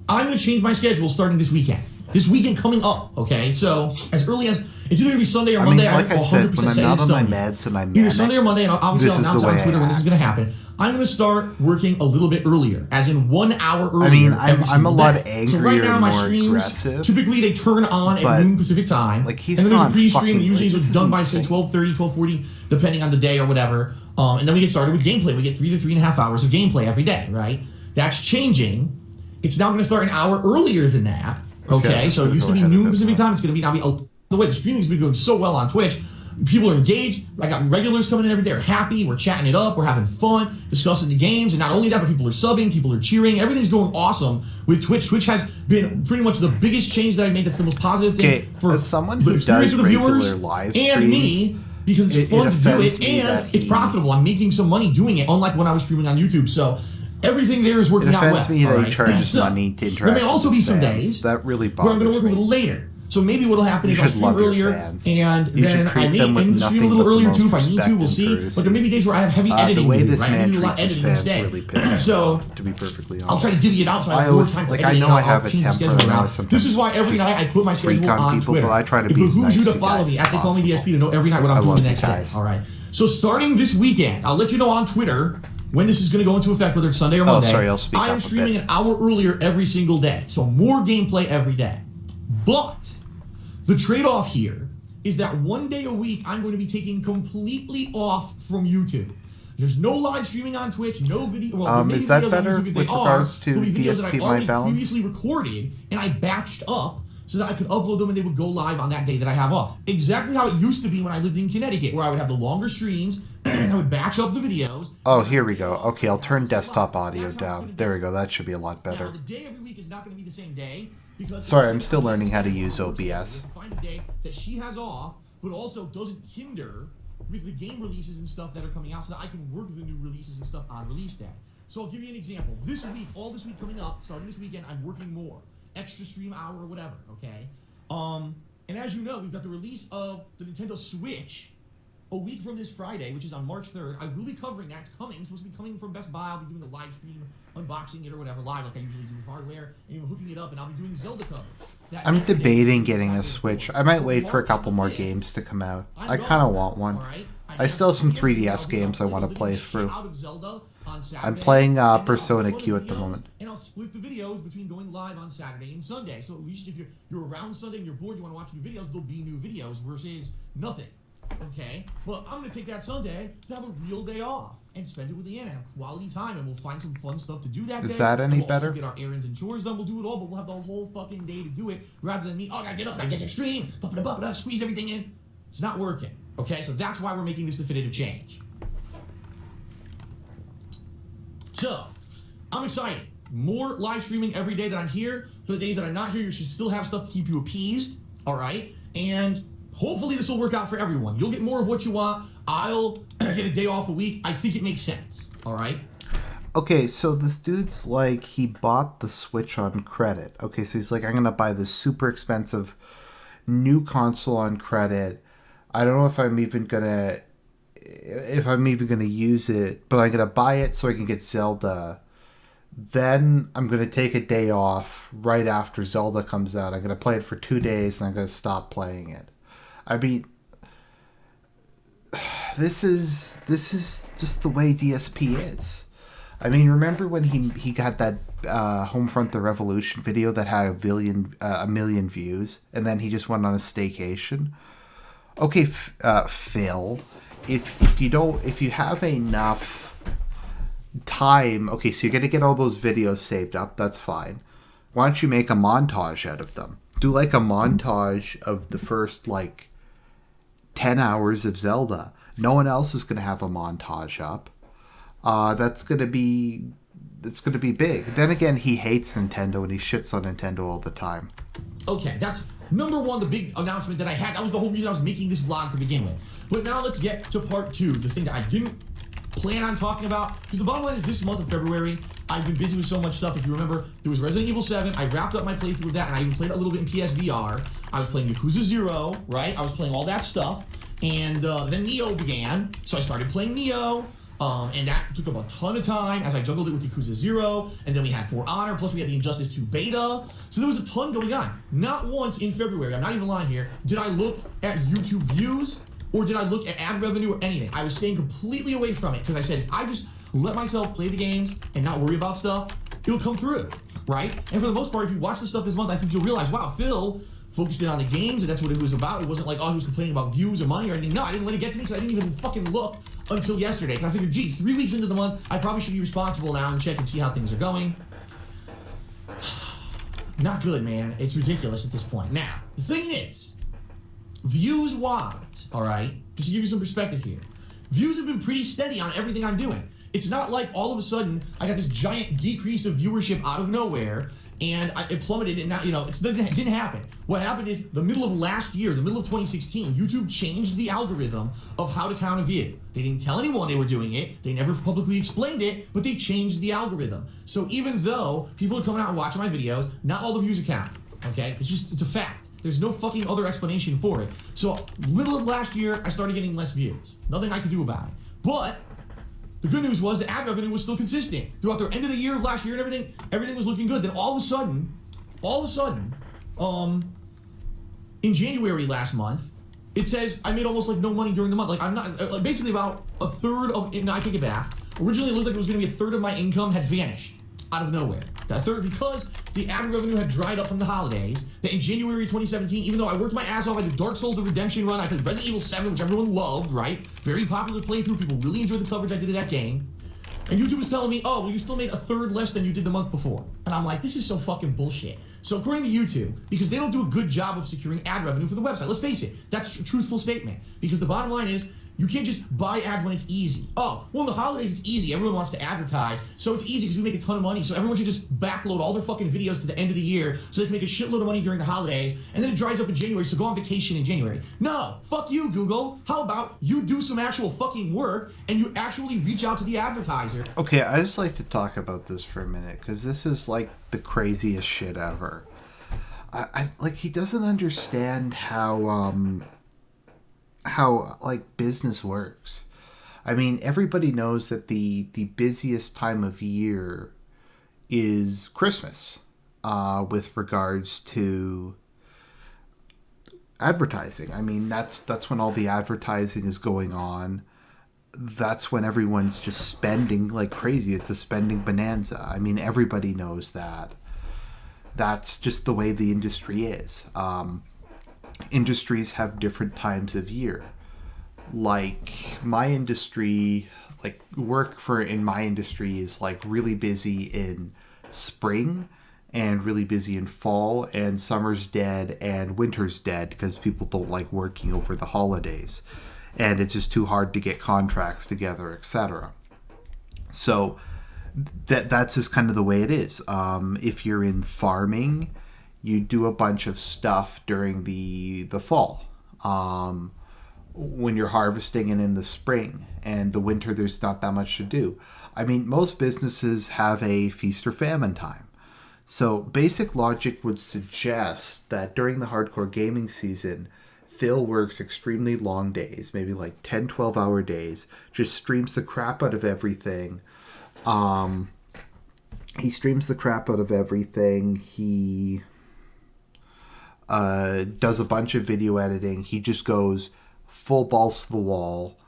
I'm going to change my schedule starting this weekend. This weekend coming up, okay? So as early as, it's either going to be Sunday or Monday. Like I said, when I'm not on my meds and I'm either Sunday or Monday, and obviously I'll announce on Twitter when this is going to happen. I'm going to start working a little bit earlier, as in 1 hour earlier. I'm a lot angrier. So right now, my more streams, aggressive, typically they turn on at noon Pacific time. He's and then there's a pre-stream, pre-stream, usually it's done by, say, 12:30, 12:40, depending on the day or whatever. And then we get started with gameplay. We get 3 to 3.5 hours of gameplay every day, right? That's changing. It's now going to start an hour earlier than that. Okay, so it used to be noon Pacific time. It's going to be now the way the streaming's been going so well on Twitch. People are engaged. I got regulars coming in every day. They're happy. We're chatting it up. We're having fun, discussing the games. And not only that, but people are subbing. People are cheering. Everything's going awesome with Twitch. Twitch has been pretty much the biggest change that I made. That's the most positive thing for someone who does the viewers live and me, because it's fun to do it and it's profitable. I'm making some money doing it, unlike when I was streaming on YouTube. So everything there is working out well. It offends me that he charges money to interact. There may also be some days that really where I'm going to work me. a little later. So maybe what'll happen is I'll stream earlier, and then I may end the stream a little earlier too if I need to. We'll see. But there may be days where I have heavy editing to do, right? I do a lot of editing this day. So to be perfectly honest, I'll try to divvy it out so I have more time for editing. I know I have a temper around. This is why every night I put my schedule on Twitter. But I try to it be behooves you to nice follow me at They Call Me DSP to know every night what I'm doing the next day. All right. So starting this weekend, I'll let you know on Twitter when this is going to go into effect, whether it's Sunday or Monday. Oh, sorry, I'll speak I am streaming an hour earlier every single day. So more gameplay every day. But the trade-off here is that one day a week I'm going to be taking completely off from YouTube. There's no live streaming on Twitch, no video. Well, is that better with regards to DSP My Balance? Previously recorded and I batched up so that I could upload them and they would go live on that day that I have off. Exactly how it used to be when I lived in Connecticut, where I would have the longer streams and I would batch up the videos. Oh, here we go. Okay, I'll turn desktop audio down. There we go. That should be a lot better. Now, the day every week is not going to be the same day. Sorry, I'm still learning how to use OBS. Find a day that she has off, but also doesn't hinder with the game releases and stuff that are coming out so that I can work the new releases and stuff on release day. So I'll give you an example. This week, all this week coming up, starting this weekend, I'm working more. Extra stream hour or whatever, okay? And as you know, we've got the release of the Nintendo Switch a week from this Friday, which is on March 3rd. I will be covering that. It's coming. It's supposed to be coming from Best Buy. I'll be doing a live stream, unboxing it or whatever, live like I usually do with hardware, and even hooking it up, and I'll be doing Zelda cover. I'm debating getting a Switch. I might wait for a couple more games to come out. I kind of want one. I still have some 3DS games I want to play through. I'm playing Persona Q at the moment. And I'll split the videos between going live on Saturday and Sunday. So at least if you're around Sunday and you're bored, you want to watch new videos, there'll be new videos versus nothing. Okay? Well, I'm going to take that Sunday to have a real day off and spend it with Leanna, have quality time, and we'll find some fun stuff to do that day. Is that any we'll better? Also get our errands and chores done. We'll do it all, but we'll have the whole fucking day to do it rather than me, oh, I gotta get up, gotta get to stream, squeeze everything in. It's not working. Okay? So that's why we're making this definitive change. So, I'm excited. More live streaming every day that I'm here. For the days that I'm not here, you should still have stuff to keep you appeased. All right? And hopefully this will work out for everyone. You'll get more of what you want. I'll get a day off a week. I think it makes sense. All right? Okay, so this dude's like, he bought the Switch on credit. Okay, so he's like, I'm going to buy this super expensive new console on credit. I don't know if I'm even going to use it, but I'm going to buy it so I can get Zelda. Then I'm going to take a day off right after Zelda comes out. I'm going to play it for 2 days and I'm going to stop playing it. I mean, this is just the way DSP is. I mean, remember when he got that Homefront the Revolution video that had a million views, and then he just went on a staycation? Okay, Phil, if you have enough time, okay, so you're gonna get all those videos saved up. That's fine. Why don't you make a montage out of them? Do like a montage of the first 10 hours of Zelda. No one else is gonna have a montage up. That's gonna be big. Then again, he hates Nintendo and he shits on Nintendo all the time. Okay, that's number one, the big announcement that I had. That was the whole reason I was making this vlog to begin with. But now let's get to part two, the thing that I didn't plan on talking about. Because the bottom line is this month of February, I've been busy with so much stuff. If you remember, there was Resident Evil 7. I wrapped up my playthrough of that, and I even played a little bit in PSVR. I was playing Yakuza 0, right? I was playing all that stuff. And then Neo began, so I started playing Neo. And that took up a ton of time as I juggled it with Yakuza 0, and then we had For Honor, plus we had the Injustice 2 beta. So there was a ton going on. Not once in February, I'm not even lying here, did I look at YouTube views, or did I look at ad revenue or anything. I was staying completely away from it, because I said, if I just let myself play the games and not worry about stuff, it'll come through, right? And for the most part, if you watch the stuff this month, I think you'll realize, wow, Phil focused in on the games, and that's what it was about. It wasn't like, oh, he was complaining about views or money or anything. No, I didn't let it get to me because I didn't even fucking look until yesterday. Because I figured, gee, 3 weeks into the month, I probably should be responsible now and check and see how things are going. Not good, man. It's ridiculous at this point. Now, the thing is, views-wise, all right, just to give you some perspective here, views have been pretty steady on everything I'm doing. It's not like all of a sudden I got this giant decrease of viewership out of nowhere and it plummeted, and now, it didn't happen. What happened is, the middle of last year, the middle of 2016, YouTube changed the algorithm of how to count a view. They didn't tell anyone they were doing it, they never publicly explained it, but they changed the algorithm. So even though people are coming out and watching my videos, not all the views are counted, okay? It's a fact. There's no fucking other explanation for it. So, middle of last year, I started getting less views. Nothing I could do about it. But the good news was the ad revenue was still consistent. Throughout the end of the year of last year and everything was looking good. Then all of a sudden, in January last month, it says I made almost like no money during the month. Like I'm not, like basically about a third of, no, I take it back. Originally it looked like it was going to be a third of my income had vanished out of nowhere. That third, because the ad revenue had dried up from the holidays, that in January 2017, even though I worked my ass off, I did Dark Souls, the Redemption run, I played Resident Evil 7, which everyone loved, right? Very popular playthrough, people really enjoyed the coverage I did of that game. And YouTube was telling me, oh, well, you still made a third less than you did the month before. And I'm like, this is so fucking bullshit. So according to YouTube, because they don't do a good job of securing ad revenue for the website, let's face it, that's a truthful statement. Because the bottom line is, you can't just buy ads when it's easy. Oh, well, in the holidays it's easy. Everyone wants to advertise, so it's easy because we make a ton of money. So everyone should just backload all their fucking videos to the end of the year so they can make a shitload of money during the holidays, and then it dries up in January, so go on vacation in January. No, fuck you, Google. How about you do some actual fucking work and you actually reach out to the advertiser? Okay, I just like to talk about this for a minute because this is like the craziest shit ever. I like he doesn't understand how like business works. I mean, everybody knows that the busiest time of year is Christmas, with regards to advertising. I mean, that's when all the advertising is going on. That's when everyone's just spending like crazy. It's a spending bonanza. I mean, everybody knows that. That's just the way the industry is. Industries have different times of year. Like my industry, like in my industry is like really busy in spring and really busy in fall, and summer's dead and winter's dead because people don't like working over the holidays and it's just too hard to get contracts together, etc. So that's just kind of the way it is. If you're in farming, you do a bunch of stuff during the fall, when you're harvesting, and in the spring, and the winter there's not that much to do. I mean, most businesses have a feast or famine time. So basic logic would suggest that during the hardcore gaming season, Phil works extremely long days, maybe like 10, 12-hour days, just streams the crap out of everything. He streams the crap out of everything. He does a bunch of video editing. He just goes full balls to the wall,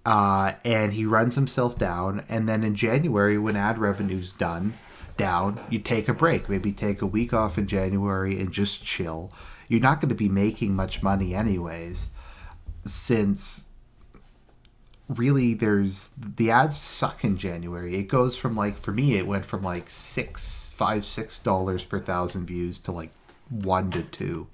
and he runs himself down. And then in January, when ad revenue's down, you take a break. Maybe take a week off in January and just chill. You're not going to be making much money anyways, since really the ads suck in January. It goes from like, for me, it went from like $6 per thousand views to like 1 to 2.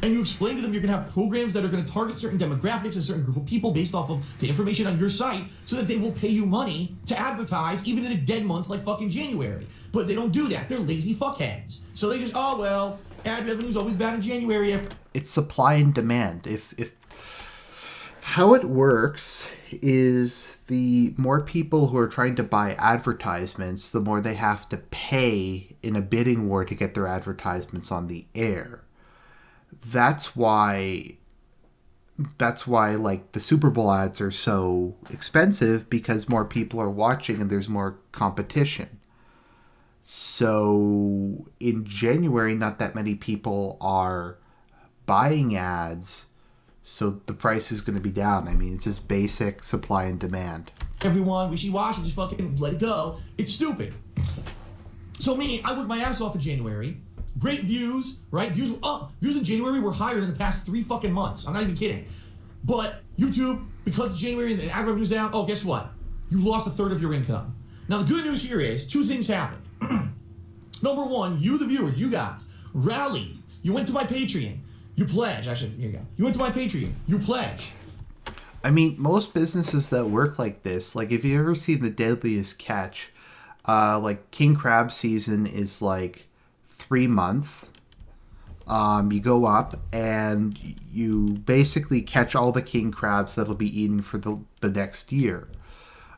And you explain to them you're going to have programs that are going to target certain demographics and certain group of people based off of the information on your site, so that they will pay you money to advertise even in a dead month like fucking January. But they don't do that. They're lazy fuckheads. So they just, oh well, ad revenue's always bad in January. It's supply and demand. If how it works is, the more people who are trying to buy advertisements, the more they have to pay in a bidding war to get their advertisements on the air. That's why like the Super Bowl ads are so expensive, because more people are watching and there's more competition. So in January, not that many people are buying ads, so the price is going to be down. I mean, it's just basic supply and demand. Everyone, wishy-washy, just fucking let it go. It's stupid. So me, I worked my ass off in January. Great views, right? Views were up. Views in January were higher than the past 3 fucking months. I'm not even kidding. But YouTube, because it's January and the ad revenue's down, oh, guess what? You lost a third of your income. Now, the good news here is 2 things happened. Number 1, you, the viewers, you guys, rallied. You went to my Patreon. You pledge. Actually, here you go. You went to my Patreon. You pledge. I mean, most businesses that work like this, like if you ever seen The Deadliest Catch, like king crab season is like 3 months. You go up and you basically catch all the king crabs that'll be eaten for the next year.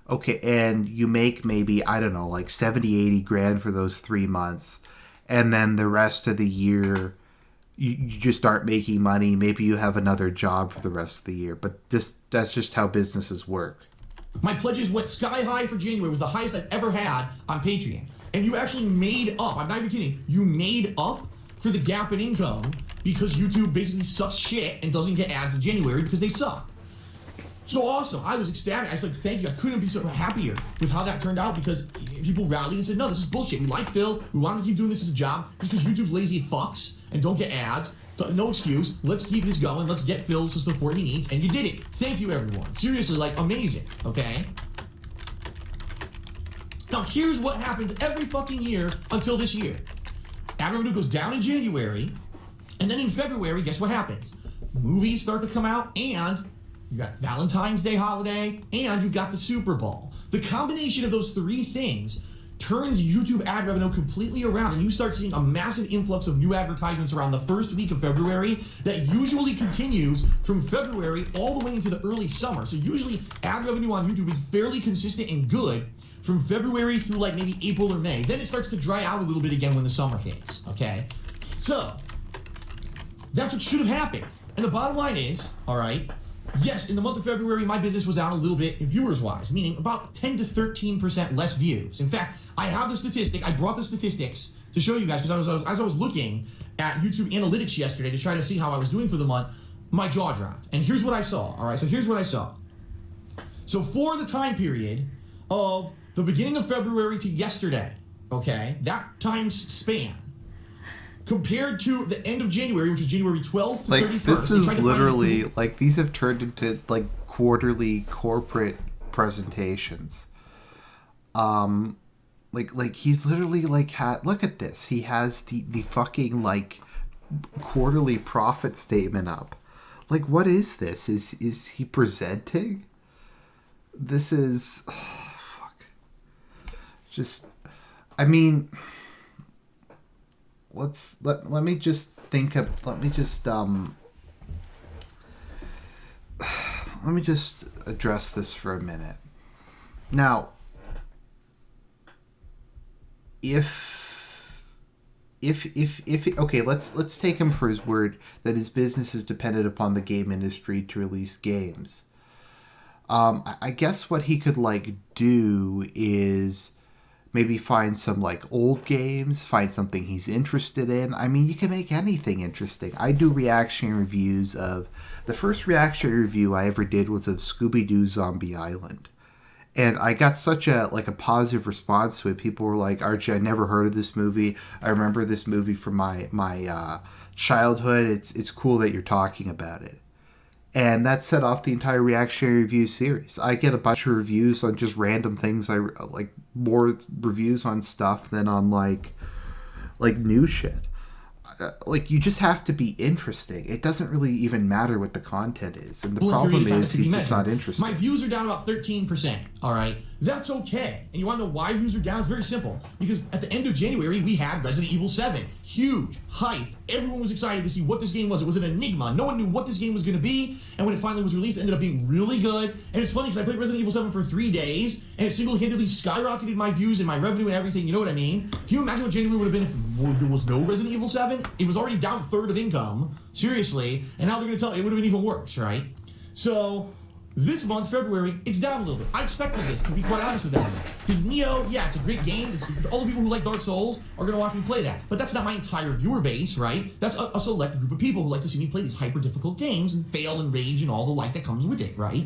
Okay, and you make maybe, I don't know, like 70, 80 grand for those 3 months. And then the rest of the year, you just aren't making money. Maybe you have another job for the rest of the year. But that's just how businesses work. My pledges went sky high for January. It was the highest I've ever had on Patreon. And you actually made up, I'm not even kidding, you made up for the gap in income because YouTube basically sucks shit and doesn't get ads in January because they suck. So awesome. I was ecstatic. I was like, thank you. I couldn't be so happier with how that turned out because people rallied and said, no, this is bullshit. We like Phil. We want him to keep doing this as a job because YouTube's lazy fucks and don't get ads. No excuse. Let's keep this going. Let's get Phil some support he needs. And you did it. Thank you, everyone. Seriously, like, amazing. Okay? Now, here's what happens every fucking year until this year. Ad revenue goes down in January, and then in February, guess what happens? Movies start to come out, and you got Valentine's Day holiday, and you've got the Super Bowl. The combination of those three things turns YouTube ad revenue completely around, and you start seeing a massive influx of new advertisements around the first week of February that usually continues from February all the way into the early summer. So usually ad revenue on YouTube is fairly consistent and good from February through like maybe April or May. Then it starts to dry out a little bit again when the summer hits, okay? So, that's what should have happened. And the bottom line is, all right, yes, in the month of February, my business was down a little bit viewers-wise, meaning about 10 to 13% less views. In fact, I have the statistic. I brought the statistics to show you guys because as I was looking at YouTube analytics yesterday to try to see how I was doing for the month, my jaw dropped. And here's what I saw, all right? So here's what I saw. So for the time period of the beginning of February to yesterday, okay, that time span, compared to the end of January, which was January 12th to 31st. This is literally, like, these have turned into, like, quarterly corporate presentations. Like he's literally, like, look at this. He has the fucking, like, quarterly profit statement up. Like, what is this? Is he presenting? This is... Just, I mean, let me just think of, let me just address this for a minute. Now, if okay, let's take him for his word that his business is dependent upon the game industry to release games. I guess what he could, like, do is maybe find some, like, old games, find something he's interested in. I mean, you can make anything interesting. I do reaction reviews of... The first reaction review I ever did was of Scooby-Doo Zombie Island. And I got such a positive response to it. People were like, Archie, I never heard of this movie. I remember this movie from my childhood. It's cool that you're talking about it. And that set off the entire reactionary review series. I get a bunch of reviews on just random things. I like more reviews on stuff than on like new shit. Like, you just have to be interesting. It doesn't really even matter what the content is. And the problem is he's just not interested. My views are down about 13%, all right? That's okay. And you want to know why views are down? It's very simple. Because at the end of January, we had Resident Evil 7. Huge, hype. Everyone was excited to see what this game was. It was an enigma. No one knew what this game was going to be. And when it finally was released, it ended up being really good. And it's funny because I played Resident Evil 7 for 3 days, and it single-handedly skyrocketed my views and my revenue and everything. You know what I mean? Can you imagine what January would have been if there was no Resident Evil 7? It was already down a third of income. Seriously. And now they're going to tell me it would have been even worse, right? So... this month, February, it's down a little bit. I expected this, to be quite honest with that. Because Neo, yeah, it's a great game. All the people who like Dark Souls are going to watch me play that. But that's not my entire viewer base, right? That's a select group of people who like to see me play these hyper-difficult games and fail and rage and all the like that comes with it, right?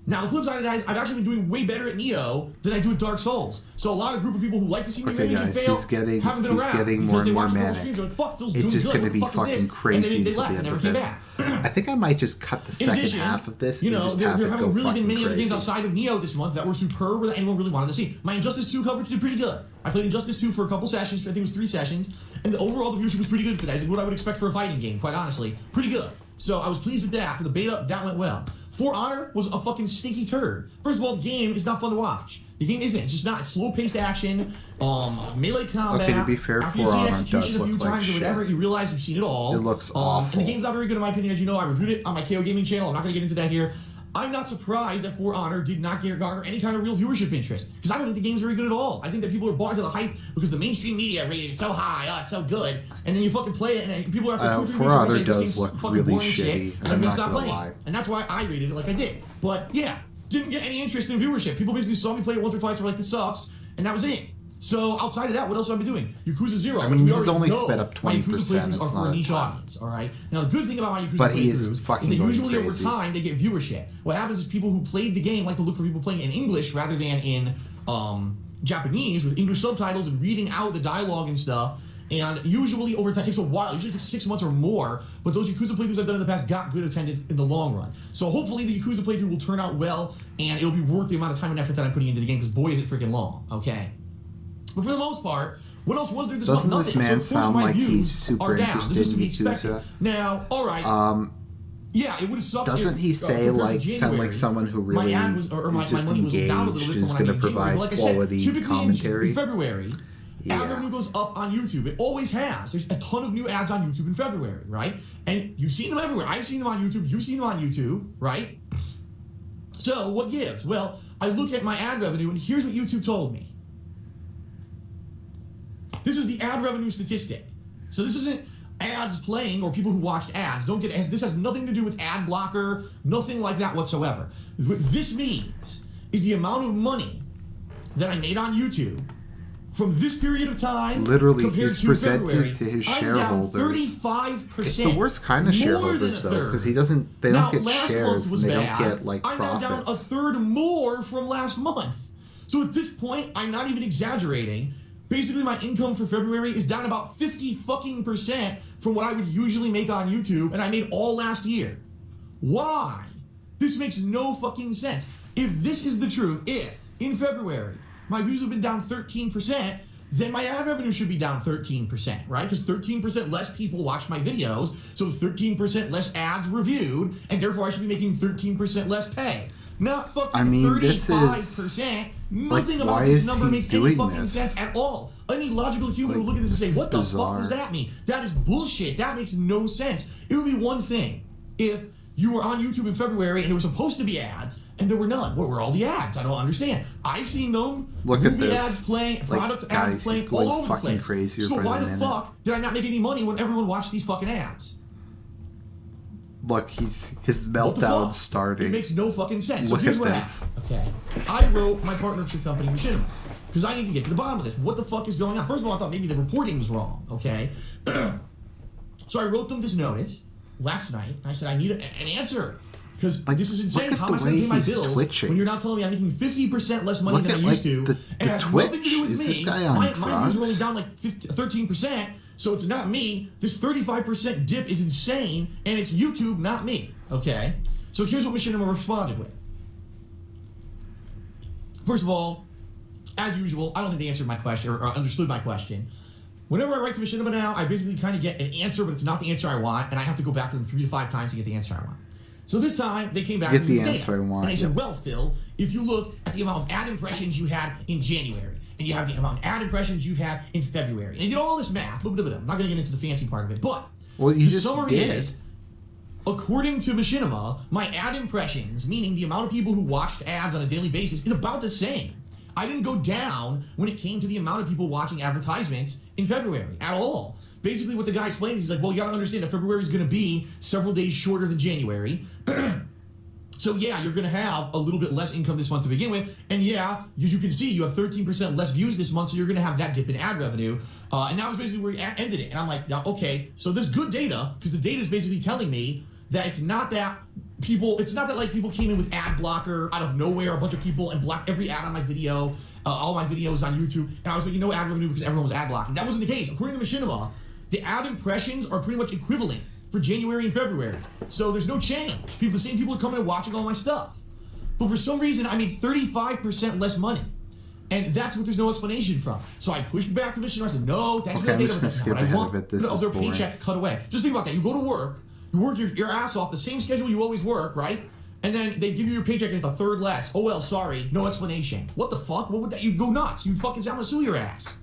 Now, the flip side of that is I've actually been doing way better at Neo than I do at Dark Souls. So a lot of group of people who like to see me rage and fail haven't been around. He's getting more and more manic. Like, fuck, Phil's it's doing just good. going to be fucking crazy and they until left the and end never of came this. back. I think I might just cut the second half of this. You know, there haven't really been many crazy. other games outside of Neo this month that were superb or that anyone really wanted to see. My Injustice 2 coverage did pretty good. I played Injustice 2 for a couple sessions. I think it was 3 sessions. And overall, the viewership was pretty good for that. It's what I would expect for a fighting game, quite honestly. Pretty good. So I was pleased with that. For the beta, that went well. For Honor was a fucking stinky turd. First of all, the game is not fun to watch. The game isn't. It's just not. Slow-paced action, melee combat. Okay, to be fair, after For you see Honor execution does a few look like times or whatever, shit. you realize you've seen it all. It looks awful. And the game's not very good in my opinion. As you know, I reviewed it on my KO Gaming channel. I'm not going to get into that here. I'm not surprised that For Honor did not garner any kind of real viewership interest, because I don't think the game's very good at all. I think that people are bought into the hype because the mainstream media rated it so high, oh, it's so good, and then you fucking play it, and people after 2 or 3 For Honor weeks say, does look really shitty, and I'm not gonna lie. And that's why I rated it like I did. But yeah, didn't get any interest in viewership. People basically saw me play it once or twice, were like, this sucks, and that was it. So outside of that, what else have I been doing? Yakuza 0. I mean, he's only sped up 20%. My Yakuza playthroughs It's are for not a a niche ton. audience, all right? Now, the good thing about my Yakuza But playthroughs he is fucking that going usually over crazy. time they get viewership. What happens is people who played the game like to look for people playing in English rather than in Japanese with English subtitles and reading out the dialogue and stuff. And usually over time, it takes a while. Usually it takes 6 months or more. But those Yakuza playthroughs I've done in the past got good attendance in the long run. So hopefully the Yakuza playthrough will turn out well, and it'll be worth the amount of time and effort that I'm putting into the game, because boy is it freaking long, okay? But for the most part, what else was there this month? Doesn't this Nothing. man So, of course, sound my like he's views super are down. interested This is to in be expected. Yakuza? Now, all right. Yeah, it would have sucked. Doesn't he say like sound like someone who really is just engaged, is going to provide quality commentary? In February, ad revenue goes up on YouTube. It always has. There's a ton of new ads on YouTube in February, right? And you've seen them everywhere. I've seen them on YouTube. You've seen them on YouTube, right? So what gives? Well, I look at my ad revenue, and here's what YouTube told me. This is the ad revenue statistic. So this isn't ads playing or people who watched ads. Don't get this has nothing to do with ad blocker, nothing like that whatsoever. What this means is the amount of money that I made on YouTube from this period of time. Literally, compared he's to presenting February, to his I'm shareholders. down 35%. It's the worst kind of shareholders though, because they don't get shares and they don't get like I'm now down a profits. third more from last month. So at this point, I'm not even exaggerating. Basically, my income for February is down about 50% from what I would usually make on YouTube, and I made all last year. Why? This makes no fucking sense. If this is the truth, if in February my views have been down 13%, then my ad revenue should be down 13%, right? Because 13% less people watch my videos, so 13% less ads reviewed, and therefore I should be making 13% less pay. Not fucking 35%. Nothing about this number makes any fucking sense at all. Any logical human would look at this and say, what the fuck does that mean? That is bullshit. That makes no sense. It would be one thing if you were on YouTube in February and there were supposed to be ads and there were none. Where were all the ads? I don't understand. I've seen them. Look at this. Ads playing, product ads playing all over the place. Crazier so why the minute. fuck did I not make any money when everyone watched these fucking ads? Look, his meltdown starting. It makes no fucking sense. Look so here's at what this. happened. Okay, I wrote my partnership company, Machinima, because I need to get to the bottom of this. What the fuck is going on? First of all, I thought maybe the reporting was wrong. Okay, so I wrote them this notice last night. I said I need an answer because this is insane. How am I going to pay my bills when you're now telling me I'm making 50% less money than I used to? And it has nothing to do with me. This guy on my views are only down like 13%. So it's not me. This 35% dip is insane, and it's YouTube, not me. Okay? So here's what Machinima responded with. First of all, as usual, I don't think they answered my question or understood my question. Whenever I write to Machinima now, I basically kind of get an answer, but it's not the answer I want, and I have to go back to them 3 to 5 times to get the answer I want. So this time, they came back Get with the data. answer I want. And they said, well, Phil, if you look at the amount of ad impressions you had in January, and you have the amount of ad impressions you've had in February. And they did all this math. I'm not going to get into the fancy part of it. But the summary is, according to Machinima, my ad impressions, meaning the amount of people who watched ads on a daily basis, is about the same. I didn't go down when it came to the amount of people watching advertisements in February at all. Basically, what the guy explains is he's like, well, you got to understand that February is going to be several days shorter than January. So yeah, you're going to have a little bit less income this month to begin with. And yeah, as you can see, you have 13% less views this month, so you're going to have that dip in ad revenue. And that was basically where he ended it. And I'm like, okay, so this good data, because the data is basically telling me that it's not that like people came in with ad blocker out of nowhere, a bunch of people, and blocked every ad on my video, all my videos on YouTube, and I was making no ad revenue because everyone was ad blocking. That wasn't the case. According to Machinima, the ad impressions are pretty much equivalent for January and February. So there's no change. The same people are coming and watching all my stuff. But for some reason, I made 35% less money. And that's what there's no explanation from. So I pushed back to Machinima. I said, no, thanks for the data. That's not what I want. Their paycheck cut away. Just think about that. You go to work, you work your ass off, the same schedule you always work, right? And then they give you your paycheck and it's a third less. Oh, well, sorry, no explanation. What the fuck? What would that? You'd go nuts. You'd fucking say, I'm gonna sue your ass.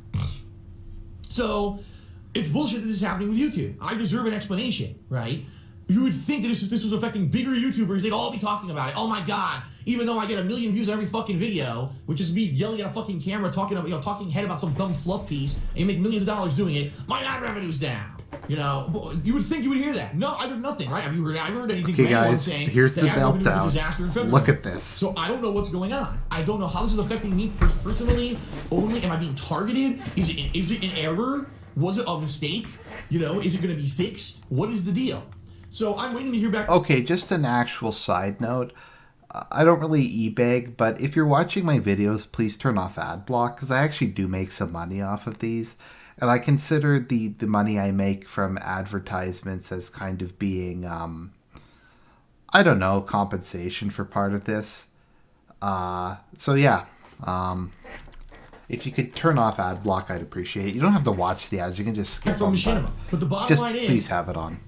So it's bullshit that this is happening with YouTube. I deserve an explanation, right? You would think that if this was affecting bigger YouTubers, they'd all be talking about it. Oh my god! Even though I get 1 million views on every fucking video, which is me yelling at a fucking camera, talking head about some dumb fluff piece, and you make millions of dollars doing it, my ad revenue's down. You know, you would think you would hear that. No, I heard nothing. Right? Have you heard? I heard anything from anyone saying here's that the ad revenue was a meltdown. disaster in February. Look at this. So I don't know what's going on. I don't know how this is affecting me personally. Only, am I being targeted? Is it an error? Was it a mistake? You know, is it going to be fixed? What is the deal? So I'm waiting to hear back. Okay, just an actual side note. I don't really e-beg, but if you're watching my videos, please turn off ad block, because I actually do make some money off of these. And I consider the money I make from advertisements as kind of being, I don't know, compensation for part of this. So yeah, if you could turn off ad block, I'd appreciate it. You don't have to watch the ads, you can just skip them. But the bottom line is, please have it on.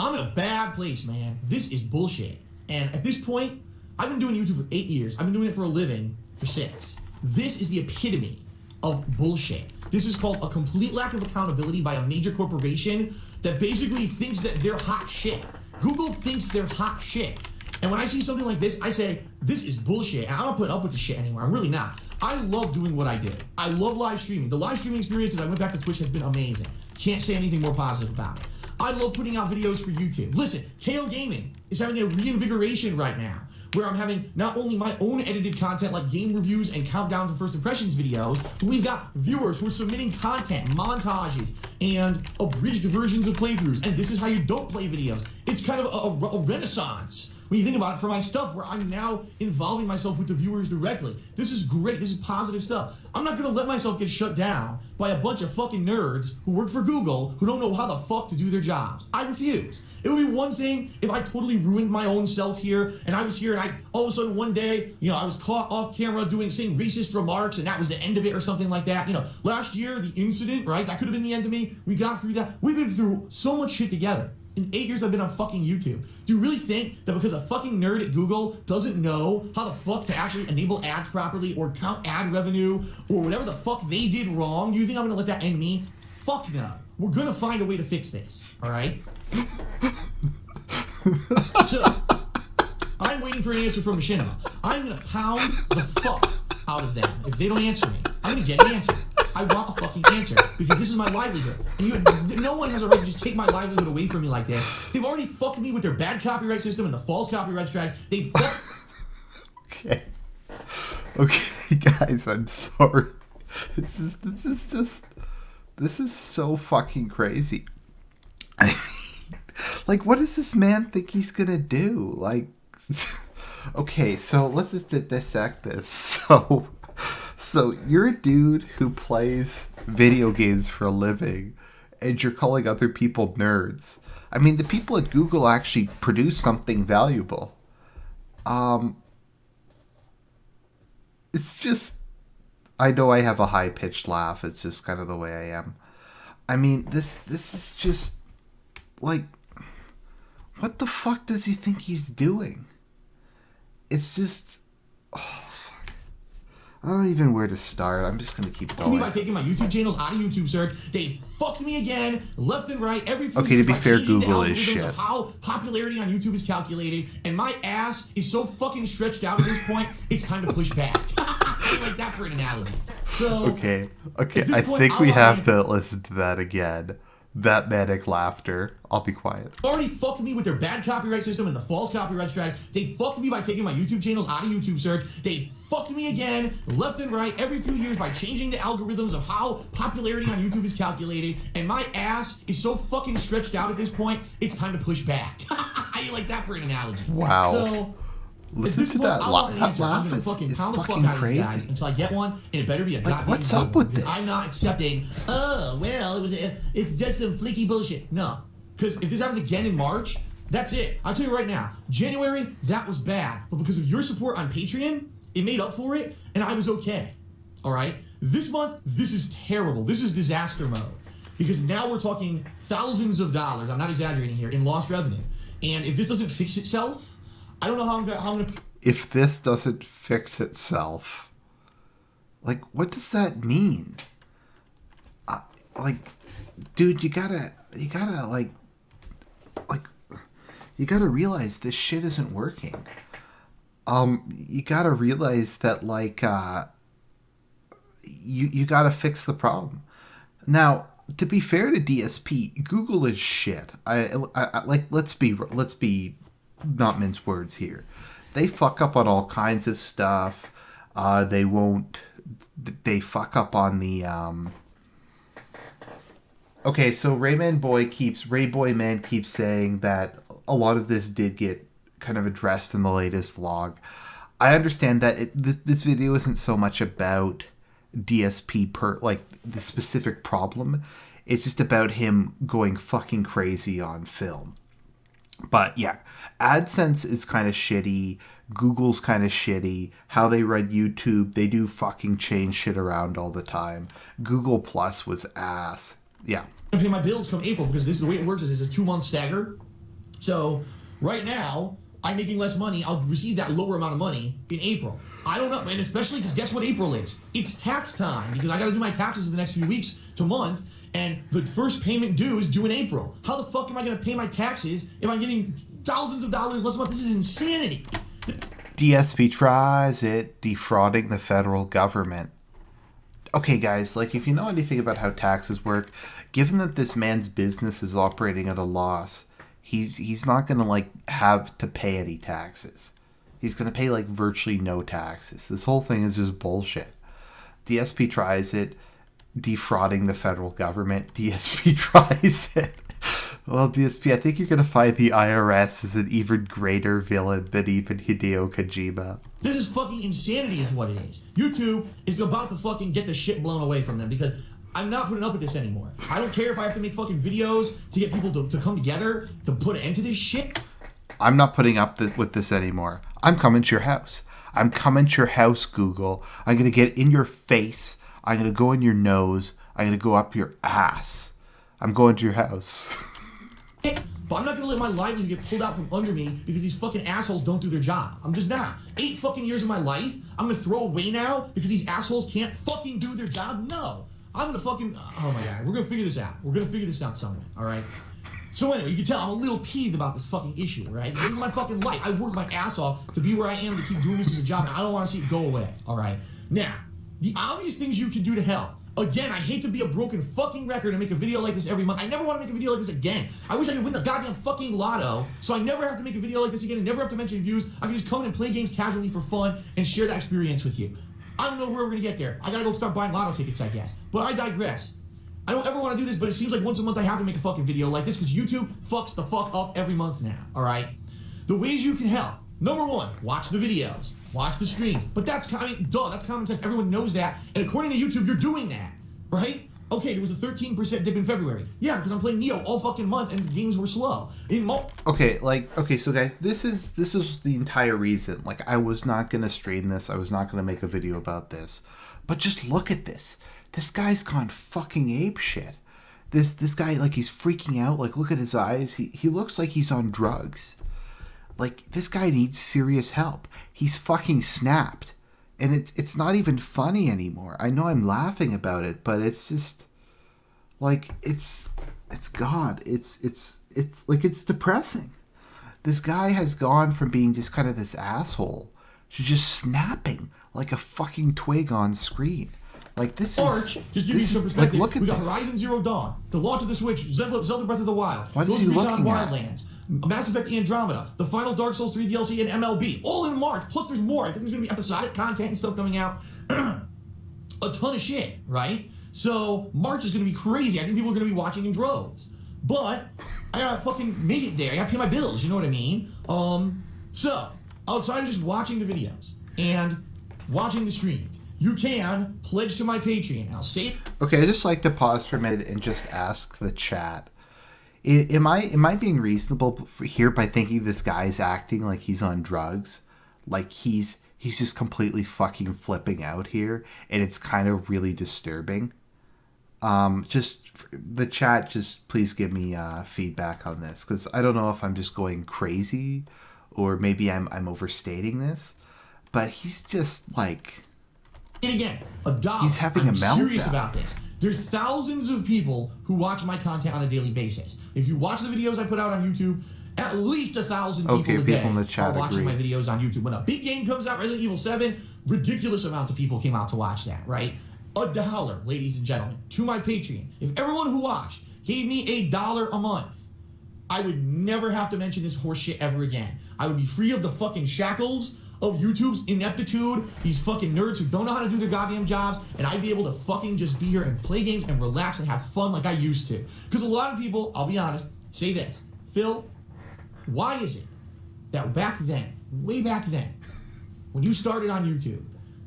I'm in a bad place, man. This is bullshit. And at this point, I've been doing YouTube for 8 years. I've been doing it for a living for 6. This is the epitome of bullshit. This is called a complete lack of accountability by a major corporation that basically thinks that they're hot shit. Google thinks they're hot shit. And when I see something like this, I say, this is bullshit. And I'm not putting up with this shit anymore. I'm really not. I love doing what I do. I love live streaming. The live streaming experience that I went back to Twitch has been amazing. Can't say anything more positive about it. I love putting out videos for YouTube. Listen, KO Gaming is having a reinvigoration right now, where I'm having not only my own edited content like game reviews and countdowns and first impressions videos, but we've got viewers who are submitting content, montages, and abridged versions of playthroughs. And this is how you don't play videos. It's kind of a renaissance when you think about it for my stuff, where I'm now involving myself with the viewers directly. This is great. This is positive stuff. I'm not going to let myself get shut down by a bunch of fucking nerds who work for Google who don't know how the fuck to do their jobs. I refuse. It would be one thing if I totally ruined my own self here, and I was here, and all of a sudden one day, you know, I was caught off camera saying racist remarks, and that was the end of it or something like that. You know, last year, the incident, right? That could have been the end of me. We got through that. We've been through so much shit together. In 8 years I've been on fucking YouTube. Do you really think that because a fucking nerd at Google doesn't know how the fuck to actually enable ads properly or count ad revenue or whatever the fuck they did wrong, do you think I'm gonna let that end me? Fuck no. We're gonna find a way to fix this, alright? So, I'm waiting for an answer from Machinima. I'm gonna pound the fuck out of them. If they don't answer me, I'm gonna get an answer. I want a fucking answer, because this is my livelihood. And no one has a right to just take my livelihood away from me like this. They've already fucked me with their bad copyright system and the false copyright strikes. They've Okay. Okay, guys, I'm sorry. This is so fucking crazy. Like, what does this man think he's gonna do? Like, okay, so let's just dissect this. So you're a dude who plays video games for a living, and you're calling other people nerds. I mean, the people at Google actually produce something valuable. It's just, I know I have a high-pitched laugh. It's just kind of the way I am. I mean, this is just, like, what the fuck does he think he's doing? It's just, oh, I don't even know where to start. I'm just going to keep going. By taking my YouTube channels out of YouTube search, they fucked me again, left and right, every few Okay, to be years, fair, Google is shit. of how popularity on YouTube is calculated, and my ass is so fucking stretched out at this point, it's time to push back. Like that for an analogy. So, okay. I think we have to listen to that again. That manic laughter. I'll be quiet. Already fucked me with their bad copyright system and the false copyright strikes. They fucked me by taking my YouTube channels out of YouTube search. They fucked me again, left and right, every few years by changing the algorithms of how popularity on YouTube is calculated. And my ass is so fucking stretched out at this point, it's time to push back. How you like that for an analogy? Wow. So, listen to that laugh. That laugh is fucking crazy. Until I get one, and it better be a like, what's up with this? I'm not accepting, oh, well, it's just some fleeky bullshit. No. Because if this happens again in March, that's it. I'll tell you right now, January, that was bad. But because of your support on Patreon, it made up for it, and I was okay. All right? This month, this is terrible. This is disaster mode. Because now we're talking thousands of dollars, I'm not exaggerating here, in lost revenue. And if this doesn't fix itself, I don't know how I'm going to... If this doesn't fix itself, like, what does that mean? Like, dude, you gotta, like, you got to realize this shit isn't working. You got to realize that, like, you got to fix the problem. Now, to be fair to DSP, Google is shit. I like, let's be not mince words here. They fuck up on all kinds of stuff. They fuck up on the Okay, so Rayboy Man keeps saying that a lot of this did get kind of addressed in the latest vlog. I understand that this video isn't so much about DSP like the specific problem. It's just about him going fucking crazy on film. But yeah, AdSense is kind of shitty. Google's kind of shitty. How they run YouTube, they do fucking change shit around all the time. Google Plus was ass. Yeah. I pay my bills come April because this is the way it works. Is it's a 2-month stagger. So right now I'm making less money. I'll receive that lower amount of money in April. I don't know, and especially because guess what April is? It's tax time because I got to do my taxes in the next few weeks to month, and the first payment due is due in April. How the fuck am I going to pay my taxes if I'm getting thousands of dollars less a month? This is insanity. DSP tries it, defrauding the federal government. Okay, guys, like, if you know anything about how taxes work, given that this man's business is operating at a loss, he's not going to, like, have to pay any taxes. He's going to pay, like, virtually no taxes. This whole thing is just bullshit. DSP tries it, defrauding the federal government. DSP tries it. Well, DSP, I think you're going to find the IRS is an even greater villain than even Hideo Kojima. This is fucking insanity is what it is. YouTube is about to fucking get the shit blown away from them because I'm not putting up with this anymore. I don't care if I have to make fucking videos to get people to come together to put an end to this shit. I'm not putting up with this anymore. I'm coming to your house. I'm coming to your house, Google. I'm going to get in your face. I'm going to go in your nose. I'm going to go up your ass. I'm going to your house. But I'm not going to let my livelihood get pulled out from under me because these fucking assholes don't do their job. I'm just not. 8 fucking years of my life, I'm going to throw away now because these assholes can't fucking do their job? No. I'm going to fucking... Oh my God. We're going to figure this out. We're going to figure this out somewhere. All right? So anyway, you can tell I'm a little peeved about this fucking issue, right? This is my fucking life. I've worked my ass off to be where I am to keep doing this as a job, and I don't want to see it go away, all right? Now, the obvious things you can do to help. Again, I hate to be a broken fucking record and make a video like this every month. I never want to make a video like this again. I wish I could win the goddamn fucking lotto, so I never have to make a video like this again and never have to mention views. I can just come in and play games casually for fun and share that experience with you. I don't know where we're going to get there. I got to go start buying lotto tickets, I guess. But I digress. I don't ever want to do this, but it seems like once a month I have to make a fucking video like this because YouTube fucks the fuck up every month now, alright? The ways you can help. Number 1, watch the videos. Watch the streams. But that's, I mean, duh, that's common sense. Everyone knows that. And according to YouTube, you're doing that, right? Okay, there was a 13% dip in February. Yeah, because I'm playing Neo all fucking month and the games were slow. Okay, so guys, this is the entire reason. Like, I was not going to stream this. I was not going to make a video about this. But just look at this. This guy's gone fucking ape shit. This guy, like, he's freaking out. Like, look at his eyes. He looks like he's on drugs. Like, this guy needs serious help. He's fucking snapped. And it's not even funny anymore. I know I'm laughing about it, but it's just like it's God. It's like it's depressing. This guy has gone from being just kind of this asshole to just snapping like a fucking twig on screen. Like, this March, is... just give you some perspective. Like, look at we got this. Horizon Zero Dawn, the launch of the Switch, Zelda Breath of the Wild, What is Ghost he Recon looking at? Wildlands, Mass Effect Andromeda, the final Dark Souls 3 DLC, and MLB. All in March. Plus, there's more. I think there's going to be episodic content and stuff coming out. A ton of shit, right? So, March is going to be crazy. I think people are going to be watching in droves. But, I gotta fucking make it there. I gotta pay my bills, you know what I mean? So, outside of just watching the videos and watching the stream, you can pledge to my Patreon. And I'll say it. Okay, I just like to pause for a minute and just ask the chat. Am I being reasonable here by thinking this guy's acting like he's on drugs? Like he's just completely fucking flipping out here, and it's kind of really disturbing. Just the chat, just please give me feedback on this, because I don't know if I'm just going crazy or maybe I'm overstating this, but he's just like... And again, a dog. He's having a meltdown. I'm serious about this. There's thousands of people who watch my content on a daily basis. If you watch the videos I put out on YouTube, at least 1,000 people Okay, a people day in the chat are watching agree. my videos on YouTube. When a big game comes out, Resident Evil 7, ridiculous amounts of people came out to watch that, right? $1, ladies and gentlemen, to my Patreon. If everyone who watched gave me $1 a month, I would never have to mention this horse shit ever again. I would be free of the fucking shackles of YouTube's ineptitude, these fucking nerds who don't know how to do their goddamn jobs, and I'd be able to fucking just be here and play games and relax and have fun like I used to. Because a lot of people, I'll be honest, say this: Phil, why is it that back then, way back then, when you started on YouTube,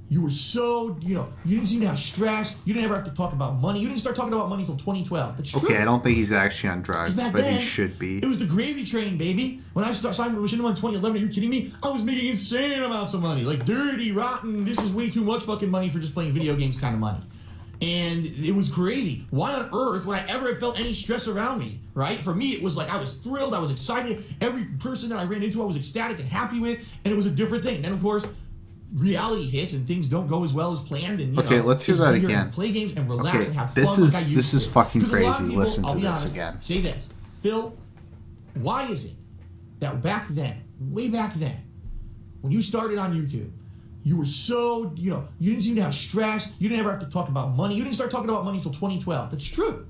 you were so, you didn't seem to have stress. You didn't ever have to talk about money. You didn't start talking about money until 2012. That's true. Okay, I don't think he's actually on drugs, but then, he should be. It was the gravy train, baby. When I signed with Machinima in 2011, are you kidding me? I was making insane amounts of money. Like dirty, rotten, this is way too much fucking money for just playing video games kind of money. And it was crazy. Why on earth would I ever have felt any stress around me, right? For me, it was like I was thrilled, I was excited. Every person that I ran into, I was ecstatic and happy with, and it was a different thing. And then, of course, reality hits and things don't go as well as planned. And let's hear that again. And play games and relax and have fun. This is fucking crazy. People, Listen to I'll be this honest, again. Say this, Phil. Why is it that back then, way back then, when you started on YouTube, you were so, you didn't seem to have stress. You didn't ever have to talk about money. You didn't start talking about money until 2012. That's true.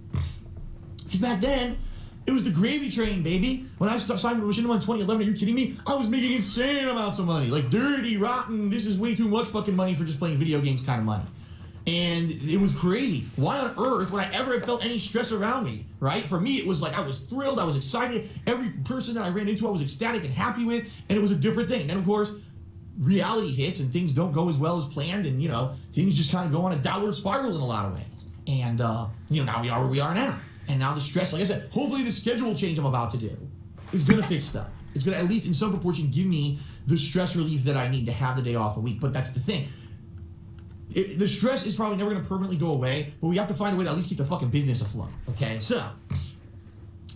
Because back then, it was the gravy train, baby. When I signed with Machinima in 2011, are you kidding me? I was making insane amounts of money. Like dirty, rotten, this is way too much fucking money for just playing video games kind of money. And it was crazy. Why on earth would I ever have felt any stress around me, right? For me, it was like I was thrilled, I was excited. Every person that I ran into, I was ecstatic and happy with, and it was a different thing. And then, of course, reality hits and things don't go as well as planned, and, things just kind of go on a downward spiral in a lot of ways. And, now we are where we are now. And now the stress, like I said, hopefully the schedule change I'm about to do is going to fix stuff. It's going to, at least in some proportion, give me the stress relief that I need to have the day off a week. But that's the thing. The stress is probably never going to permanently go away, but we have to find a way to at least keep the fucking business afloat. Okay, so,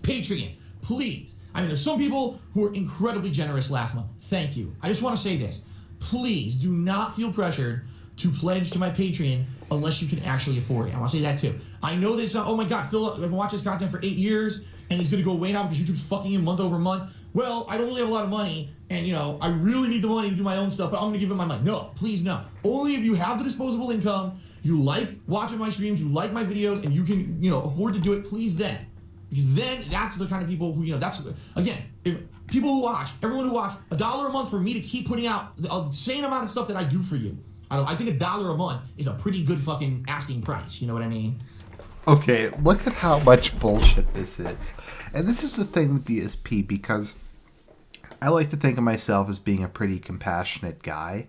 Patreon, please. I mean, there's some people who were incredibly generous last month. Thank you. I just want to say this. Please do not feel pressured to pledge to my Patreon unless you can actually afford it. I want to say that too. I know that it's not, oh my God, Phil, I've been watching this content for 8 years and it's going to go away now because YouTube's fucking in month over month. Well, I don't really have a lot of money and, I really need the money to do my own stuff, but I'm going to give it my money. No, please no. Only if you have the disposable income, you like watching my streams, you like my videos, and you can, afford to do it, please then. Because then that's the kind of people who, that's, again, if people who watch, everyone who watch, $1 a month for me to keep putting out the insane amount of stuff that I do for you. I think $1 a month is a pretty good fucking asking price. You know what I mean? Okay, look at how much bullshit this is. And this is the thing with DSP, because I like to think of myself as being a pretty compassionate guy.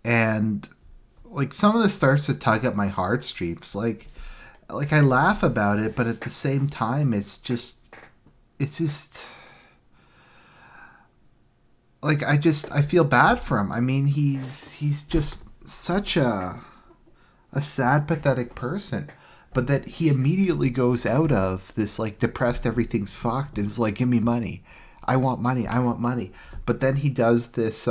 And, some of this starts to tug at my heartstrings. Like I laugh about it, but at the same time, it's just... I feel bad for him. I mean, he's just such a sad, pathetic person. But that he immediately goes out of this, depressed, everything's fucked, and is like, give me money. I want money. I want money. But then he does this,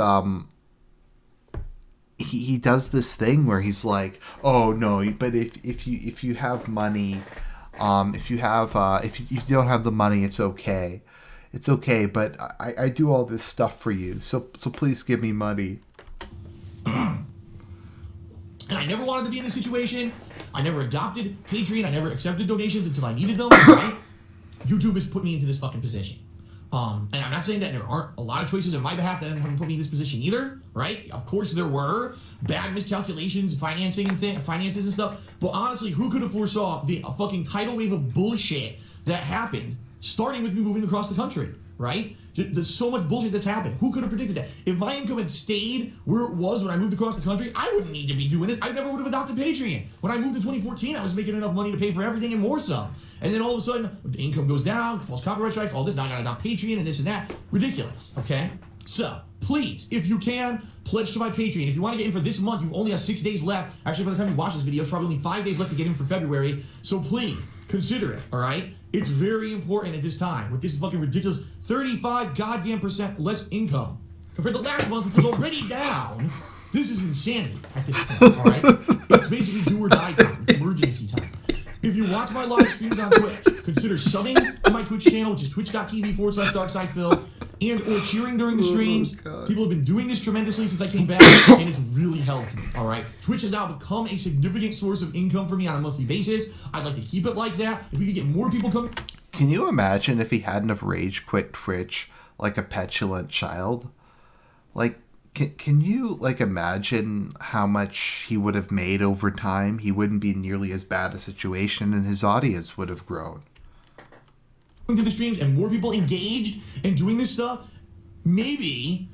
he does this thing where he's like, oh, no, but if you have money, if you don't have the money, it's okay. It's okay, but I do all this stuff for you, so please give me money. And I never wanted to be in this situation. I never adopted Patreon. I never accepted donations until I needed them. Right? YouTube has put me into this fucking position. And I'm not saying that there aren't a lot of choices on my behalf that haven't put me in this position either, right? Of course there were bad miscalculations, finances and stuff. But honestly, who could have foresaw the fucking tidal wave of bullshit that happened, starting with me moving across the country, right? There's so much bullshit that's happened. Who could have predicted that? If my income had stayed where it was when I moved across the country, I wouldn't need to be doing this. I never would have adopted Patreon. When I moved in 2014, I was making enough money to pay for everything and more some. And then all of a sudden, the income goes down, false copyright strikes, all this. Now I gotta adopt Patreon and this and that. Ridiculous, okay? So, please, if you can, pledge to my Patreon. If you want to get in for this month, you only have 6 days left. Actually, by the time you watch this video, it's probably only 5 days left to get in for February. So please, consider it, all right? It's very important at this time with this fucking ridiculous 35 goddamn % less income compared to last month, which was already down. This is insanity at this point, all right? It's basically do or die time. It's emergency time. If If you watch my live streams on Twitch, consider subbing to my Twitch channel, which is twitch.tv/DarkSidePhil, and or cheering during the streams. People have been doing this tremendously since I came back, and it's really helped me, all right? Twitch has now become a significant source of income for me on a monthly basis. I'd like to keep it like that. If we could get more people coming... Can you imagine if he hadn't have rage quit Twitch like a petulant child? Like, can you, like, imagine how much he would have made over time? He wouldn't be nearly as bad a situation, and his audience would have grown. To the streams and more people engaged and doing this stuff, maybe,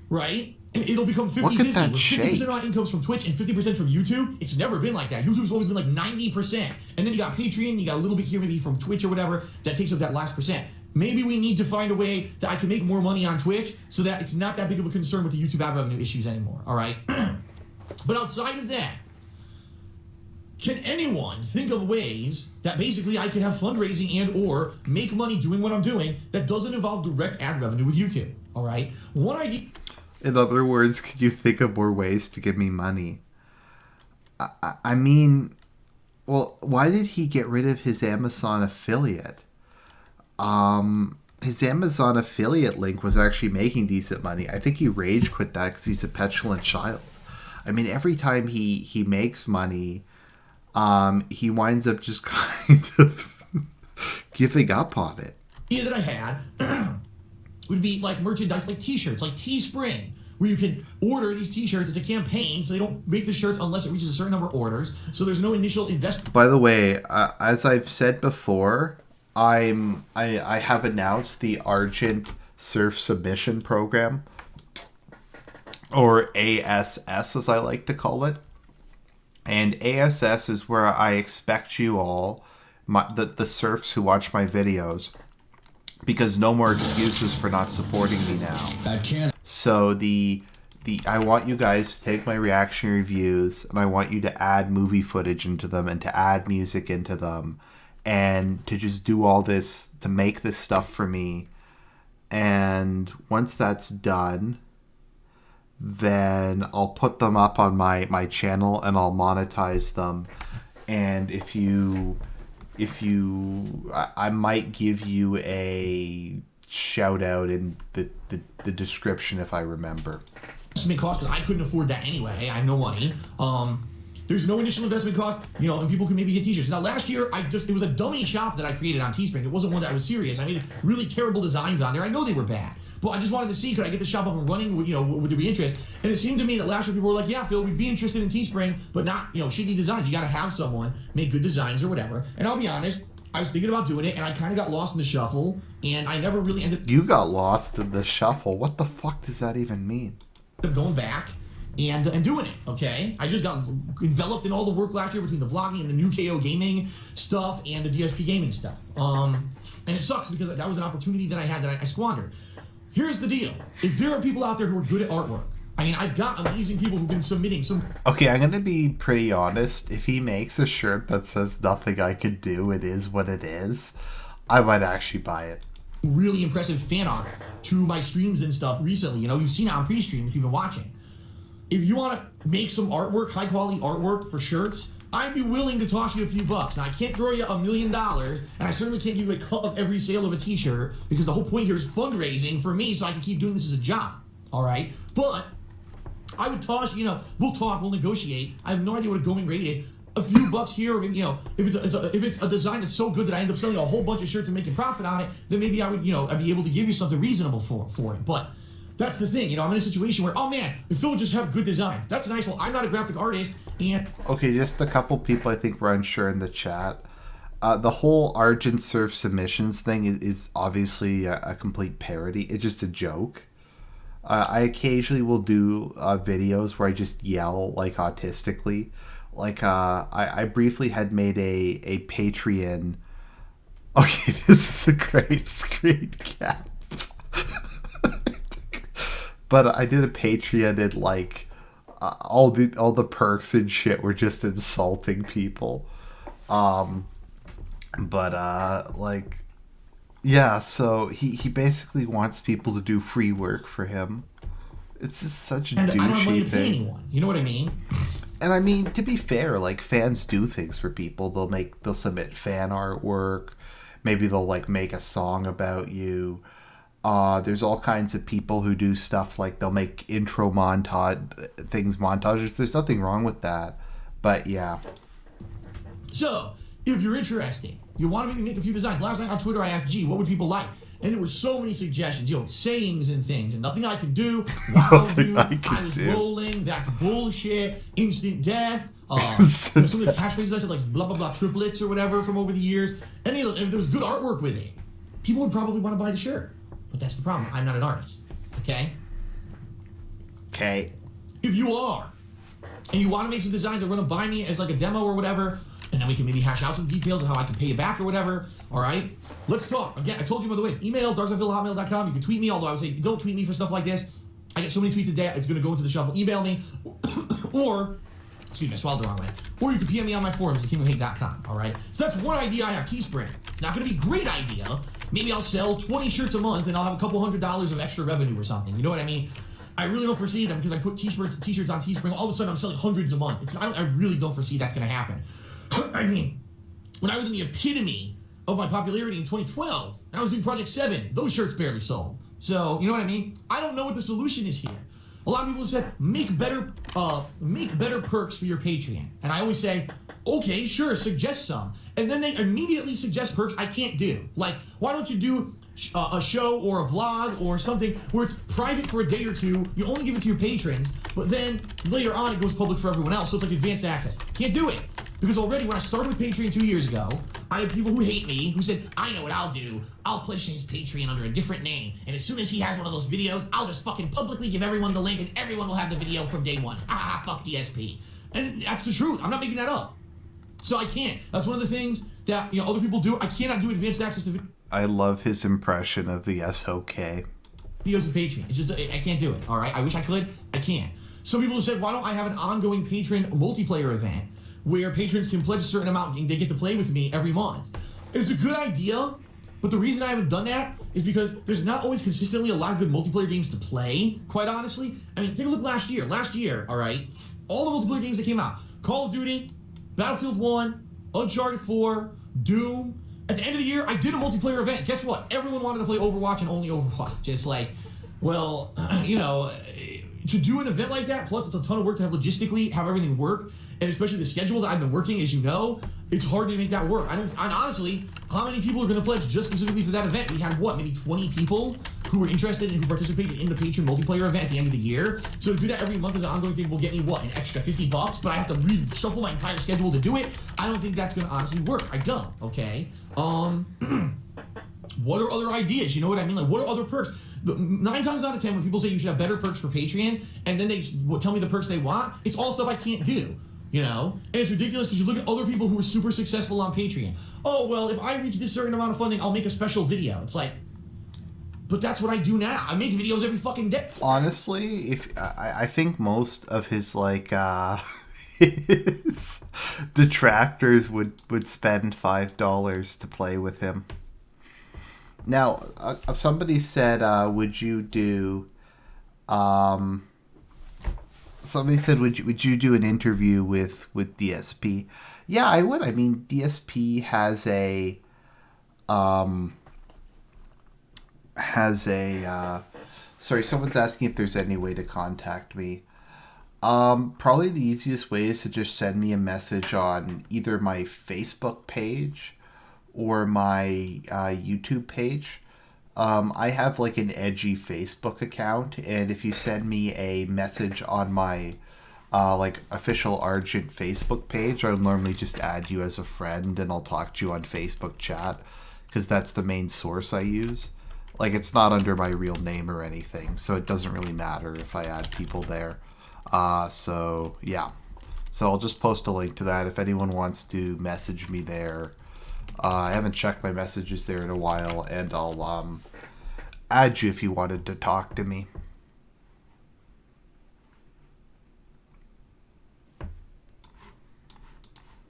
right? It'll become 50-50. Look at that 50% of my income's from Twitch and 50% from YouTube. It's never been like that. YouTube's always been like 90%. And then you got Patreon, you got a little bit here maybe from Twitch or whatever that takes up that last percent. Maybe we need to find a way that I can make more money on Twitch so that it's not that big of a concern with the YouTube ad revenue issues anymore, all right? But outside of that, can anyone think of ways that basically I could have fundraising and or make money doing what I'm doing that doesn't involve direct ad revenue with YouTube, all right? One idea... In other words, could you think of more ways to give me money? I mean, well, why did he get rid of his Amazon affiliate? His Amazon affiliate link was actually making decent money. I think he rage quit that because he's a petulant child. I mean, every time he makes money, he winds up just kind of giving up on it. The idea that I had would be like merchandise, like t-shirts, like Teespring, where you can order these t-shirts. It's a campaign, so they don't make the shirts unless it reaches a certain number of orders. So there's no initial investment. By the way, as I've said before, I have announced the Argent Surf Submission Program, or ASS as I like to call it. And ASS is where I expect you all, the surfs who watch my videos, because no more excuses for not supporting me now. That can. So I want you guys to take my reaction reviews, and I want you to add movie footage into them, and to add music into them, and to just do all this, to make this stuff for me. And once that's done, then I'll put them up on my channel, and I'll monetize them. And I might give you a shout out in the description if I remember. Investment cost, because I couldn't afford that anyway. I have no money. There's no initial investment cost, and people can maybe get t-shirts. Now last year, it was a dummy shop that I created on Teespring. It wasn't one that was serious. I made really terrible designs on there. I know they were bad, but I just wanted to see, could I get the shop up and running? Would there be interest? And it seemed to me that last year people were like, yeah, Phil, we'd be interested in Teespring, but not, shitty designs. You got to have someone make good designs or whatever. And I'll be honest, I was thinking about doing it, and I kind of got lost in the shuffle, and I never really ended. You got lost in the shuffle? What the fuck does that even mean? Going back and doing it, okay? I just got enveloped in all the work last year between the vlogging and the new KO gaming stuff and the DSP gaming stuff. And it sucks because that was an opportunity that I had that I squandered. Here's the deal. If there are people out there who are good at artwork, I mean, I've got amazing people who've been submitting some... Okay, I'm going to be pretty honest. If he makes a shirt that says nothing I could do, it is what it is, I might actually buy it. Really impressive fan art to my streams and stuff recently. You've seen it on pre-stream if you've been watching. If you want to make some artwork, high-quality artwork for shirts, I'd be willing to toss you a few bucks. Now, I can't throw you $1 million, and I certainly can't give you a cut of every sale of a t-shirt, because the whole point here is fundraising for me so I can keep doing this as a job, all right? But I would toss, we'll talk, we'll negotiate. I have no idea what a going rate is. A few bucks here, or maybe, if it's a design that's so good that I end up selling a whole bunch of shirts and making profit on it, then maybe I would, I'd be able to give you something reasonable for it. But that's the thing, I'm in a situation where, oh man, if Phil would just have good designs, that's nice. Well, I'm not a graphic artist, and... Okay, just a couple people I think were unsure in the chat. The whole Argent Surf submissions thing is obviously a complete parody. It's just a joke. I occasionally will do videos where I just yell, like, autistically. Like, I briefly had made a Patreon... Okay, this is a great screen cap. But I did a Patreon and, like, all the perks and shit were just insulting people. Like... Yeah, so he basically wants people to do free work for him. It's just such a douchey I don't have money to pay thing. anyone. You know what I mean? And I mean, to be fair, like fans do things for people. They'll submit fan artwork. Maybe they'll like make a song about you. There's all kinds of people who do stuff like they'll make intro montages. There's nothing wrong with that. But yeah. So, if you're interested, you want to make a few designs. Last night on Twitter, I asked, gee, what would people like? And there were so many suggestions, sayings and things, and nothing I could do. Wow, dude, I was rolling. That's bullshit. Instant death. Some of the catchphrases I said, like blah blah blah triplets or whatever from over the years. Any of those, if there was good artwork with it, people would probably want to buy the shirt. But that's the problem. I'm not an artist. Okay. Okay. If you are, and you want to make some designs that are going to buy me as like a demo or whatever, and then we can maybe hash out some details of how I can pay you back or whatever. All right? Let's talk. Again, I told you by the ways. Email, darksonville@hotmail.com. You can tweet me, although I would say don't tweet me for stuff like this. I get so many tweets a day, it's going to go into the shuffle. Email me. Or, excuse me, I swallowed the wrong way. Or you can PM me on my forums at kingofhate.com. All right? So that's one idea I have, Teespring. It's not going to be a great idea. Maybe I'll sell 20 shirts a month and I'll have a couple $100s of extra revenue or something. You know what I mean? I really don't foresee them because I put t-shirts on Teespring. All of a sudden, I'm selling hundreds a month. I really don't foresee that's going to happen. I mean, when I was in the epitome of my popularity in 2012, and I was doing Project 7, those shirts barely sold. So, you know what I mean? I don't know what the solution is here. A lot of people have said, make better perks for your Patreon. And I always say, okay, sure, suggest some. And then they immediately suggest perks I can't do. Like, why don't you do a show or a vlog or something where it's private for a day or two, you only give it to your patrons, but then later on it goes public for everyone else, so it's like advanced access. Can't do it. Because already when I started with Patreon 2 years ago, I had people who hate me who said, I know what I'll do. I'll place his Patreon under a different name. And as soon as he has one of those videos, I'll just fucking publicly give everyone the link and everyone will have the video from day one. Ah, fuck DSP. And that's the truth. I'm not making that up. So I can't. That's one of the things that other people do. I cannot do advanced access to videos. I love his impression of the SOK. Videos with Patreon. It's just, I can't do it, all right? I wish I could. I can't. Some people have said, why don't I have an ongoing patron multiplayer event where patrons can pledge a certain amount and they get to play with me every month? It's a good idea, but the reason I haven't done that is because there's not always consistently a lot of good multiplayer games to play, quite honestly. I mean, take a look last year. Last year, all right, all the multiplayer games that came out, Call of Duty, Battlefield 1, Uncharted 4, Doom. At the end of the year, I did a multiplayer event. Guess what? Everyone wanted to play Overwatch and only Overwatch. It's like, well, to do an event like that, plus it's a ton of work to have logistically, have everything work, and especially the schedule that I've been working, as you know, it's hard to make that work. And honestly, how many people are going to pledge just specifically for that event? We had, maybe 20 people who were interested and who participated in the Patreon multiplayer event at the end of the year. So to do that every month as an ongoing thing will get me, an extra $50, but I have to reshuffle my entire schedule to do it. I don't think that's going to honestly work. I don't, okay? What are other ideas? You know what I mean? Like, what are other perks? 9 times out of 10, when people say you should have better perks for Patreon, and then they tell me the perks they want, it's all stuff I can't do. And it's ridiculous because you look at other people who are super successful on Patreon. Oh, well, if I reach this certain amount of funding, I'll make a special video. It's like, but that's what I do now. I make videos every fucking day. Honestly, I think most of his his detractors would spend $5 to play with him. Now, somebody said, would you do? Somebody said, would you do an interview with DSP? Yeah, I would. I mean, DSP has a sorry, someone's asking if there's any way to contact me. Probably the easiest way is to just send me a message on either my Facebook page or my YouTube page. I have an edgy Facebook account, and if you send me a message on my official Argent Facebook page, I'll normally just add you as a friend and I'll talk to you on Facebook chat, because that's the main source I use. It's not under my real name or anything, so it doesn't really matter if I add people there. So yeah. So I'll just post a link to that if anyone wants to message me there. I haven't checked my messages there in a while, and I'll add you if you wanted to talk to me.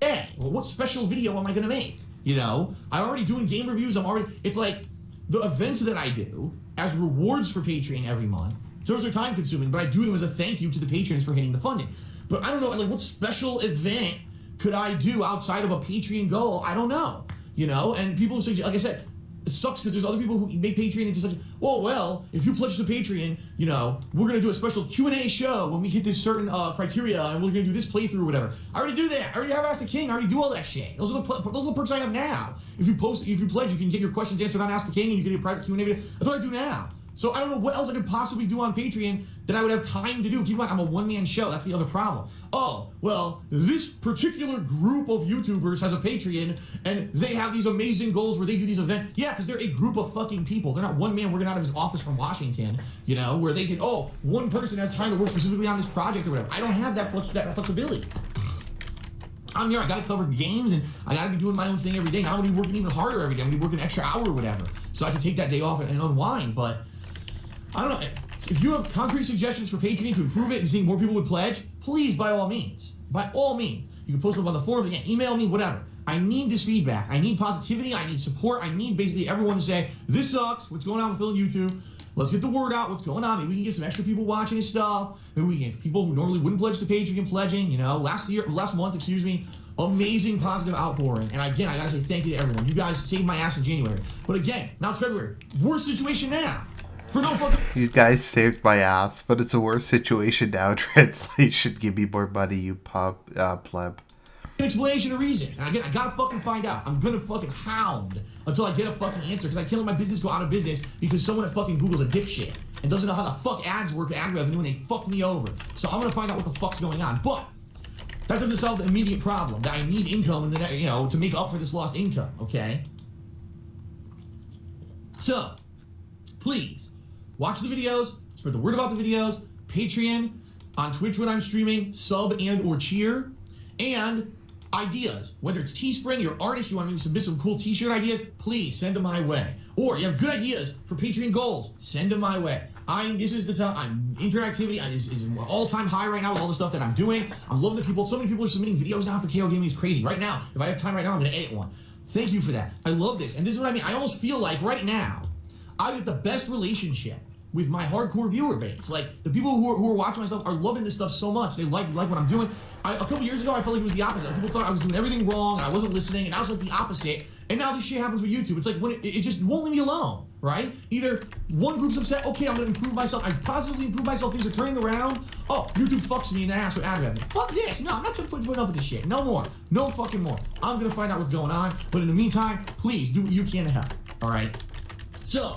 Hey, well, what special video am I going to make? I'm already doing game reviews. It's like the events that I do as rewards for Patreon every month. Those are time consuming, but I do them as a thank you to the patrons for hitting the funding. But I don't know, like, what special event could I do outside of a Patreon goal? I don't know, you know? And people say, like I said, it sucks because there's other people who make Patreon into such, well, if you pledge to Patreon, you know, we're going to do a special Q&A show when we hit this certain criteria, and we're going to do this playthrough or whatever. I already do that. I already have Ask the King. I already do all that shit. Those are the perks I have now. If you pledge, you can get your questions answered on Ask the King, and you can get a private Q&A video. That's what I do now. So I don't know what else I could possibly do on Patreon that I would have time to do. Keep in mind, I'm a one-man show. That's the other problem. Oh, well, this particular group of YouTubers has a Patreon, and they have these amazing goals where they do these events. Yeah, because they're a group of fucking people. They're not one man working out of his office from Washington, you know, where they can, one person has time to work specifically on this project or whatever. I don't have that flexibility. I'm here, I gotta cover games, and I gotta be doing my own thing every day. Now I'm gonna be working even harder every day. I'm gonna be working an extra hour or whatever. So I can take that day off and unwind, but I don't know. If you have concrete suggestions for Patreon to improve it and you think more people would pledge, please, by all means. By all means. You can post them on the forums, again, email me, whatever. I need this feedback. I need positivity. I need support. I need basically everyone to say, this sucks. What's going on with Phil and YouTube? Let's get the word out. What's going on? Maybe we can get some extra people watching his stuff. Maybe we can get people who normally wouldn't pledge to Patreon pledging. You know, last month, amazing positive outpouring. And again, I gotta say thank you to everyone. You guys saved my ass in January. But again, now it's February. Worst situation now. For no fucking... You guys saved my ass, but it's a worse situation now. Translation, give me more money, you pleb. An explanation or reason. And again, I gotta fucking find out. I'm gonna fucking hound until I get a fucking answer, because I can't let my business go out of business because someone at fucking Google's a dipshit and doesn't know how the fuck ads work, ad revenue, and they fucked me over. So I'm gonna find out what the fuck's going on. But that doesn't solve the immediate problem that I need income and then, you know, to make up for this lost income, okay? So, please, watch the videos, spread the word about the videos, Patreon, on Twitch when I'm streaming, sub and or cheer, and ideas. Whether it's Teespring, you're an artist, you want me to submit some cool t-shirt ideas, please send them my way. Or you have good ideas for Patreon goals, send them my way. This is the time, interactivity is all-time high right now with all the stuff that I'm doing. I'm loving the people. So many people are submitting videos now for KO Gaming. It's crazy. Right now, if I have time right now, I'm going to edit one. Thank you for that. I love this. And this is what I mean. I almost feel like right now, I have the best relationship with my hardcore viewer base. Like, the people who are watching my stuff are loving this stuff so much. They like what I'm doing. A couple years ago, I felt like it was the opposite. People thought I was doing everything wrong, and I wasn't listening, and now it's like the opposite. And now this shit happens with YouTube. It's like, when it just won't leave me alone, right? Either one group's upset, okay, I'm going to improve myself. I positively improve myself. Things are turning around. Oh, YouTube fucks me in the ass with ad revenue. Fuck this. No, I'm not putting up with this shit. No more. No fucking more. I'm going to find out what's going on. But in the meantime, please do what you can to help, all right? So,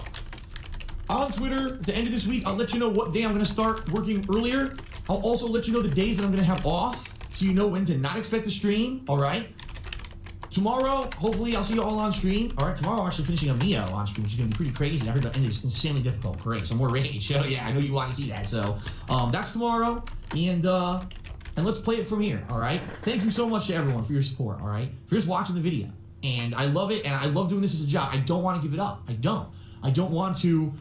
on Twitter, at the end of this week, I'll let you know what day I'm going to start working earlier. I'll also let you know the days that I'm going to have off, so you know when to not expect the stream, all right? Tomorrow, hopefully, I'll see you all on stream. All right, tomorrow I'm actually finishing a Mio on stream, which is going to be pretty crazy. I heard the end is insanely difficult. Great, so more rage. So, yeah, I know you want to see that. So, that's tomorrow, and let's play it from here, all right? Thank you so much to everyone for your support, all right? For just watching the video. And I love it, and I love doing this as a job. I don't want to give it up. I don't want to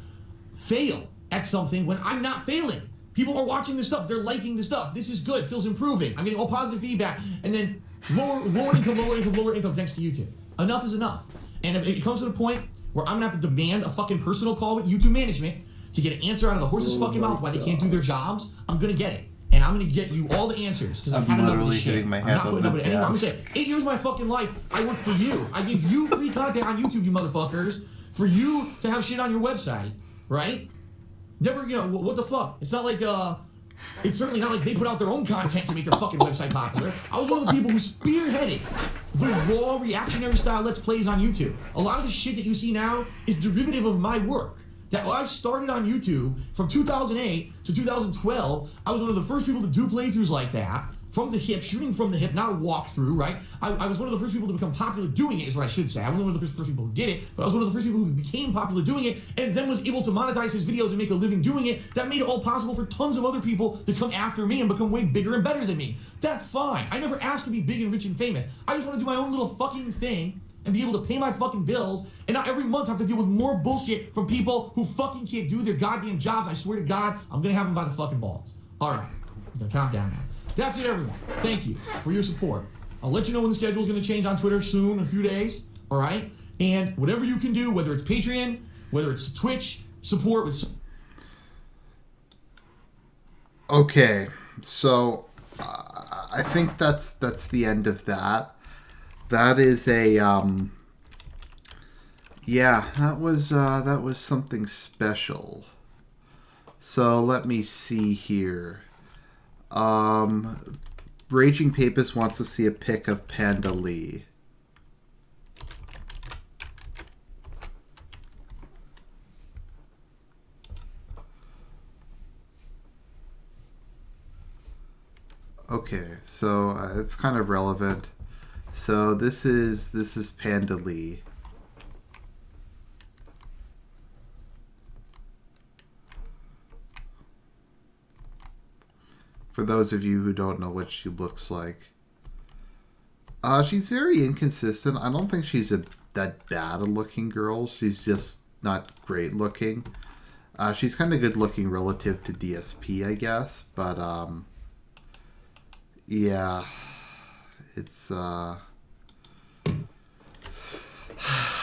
fail at something when I'm not failing. People are watching this stuff. They're liking the stuff. This is good. Phil's improving. I'm getting all positive feedback. And then lower income thanks to YouTube. Enough is enough. And if it comes to the point where I'm going to have to demand a fucking personal call with YouTube management to get an answer out of the horse's fucking mouth why they can't do their jobs, I'm going to get it. And I'm going to get you all the answers because I've had enough of this shit. I'm not putting up with it anymore. I'm going to say, 8 years of my fucking life, I worked for you. I give you free content on YouTube, you motherfuckers, for you to have shit on your website, right? Never, you know, what the fuck? It's not like, it's certainly not like they put out their own content to make their fucking website popular. I was one of the people who spearheaded the raw reactionary style Let's Plays on YouTube. A lot of the shit that you see now is derivative of my work. That I started on YouTube from 2008 to 2012. I was one of the first people to do playthroughs like that. From the hip, shooting from the hip, not a walkthrough, right? I was one of the first people to become popular doing it, is what I should say. I wasn't one of the first people who did it, but I was one of the first people who became popular doing it, and then was able to monetize his videos and make a living doing it. That made it all possible for tons of other people to come after me and become way bigger and better than me. That's fine. I never asked to be big and rich and famous. I just want to do my own little fucking thing and be able to pay my fucking bills, and not every month have to deal with more bullshit from people who fucking can't do their goddamn jobs. I swear to God, I'm gonna have them by the fucking balls. All right, I'm gonna calm down now. That's it, everyone. Thank you for your support. I'll let you know when the schedule is going to change on Twitter soon, in a few days. All right? And whatever you can do, whether it's Patreon, whether it's Twitch, support with... Okay, so I think that's the end of that. That is a yeah, that was something special. So let me see here. Raging Papist wants to see a pic of Panda Lee. Okay, so it's kind of relevant. So this is Panda Lee. For those of you who don't know what she looks like, she's very inconsistent. I don't think she's that bad a looking girl. She's just not great looking. She's kind of good looking relative to DSP, I guess. But yeah, it's I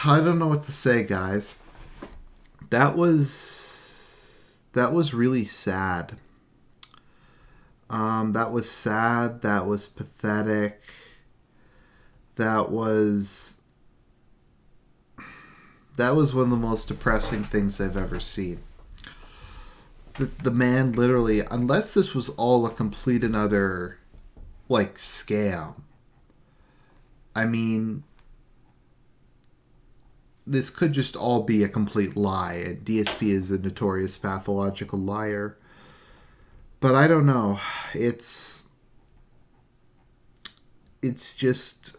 don't know what to say, guys. That was really sad. That was sad. That was pathetic. That was one of the most depressing things I've ever seen. The man literally, unless this was all a complete another like scam. I mean, this could just all be a complete lie, and DSP is a notorious pathological liar. But I don't know. It's just,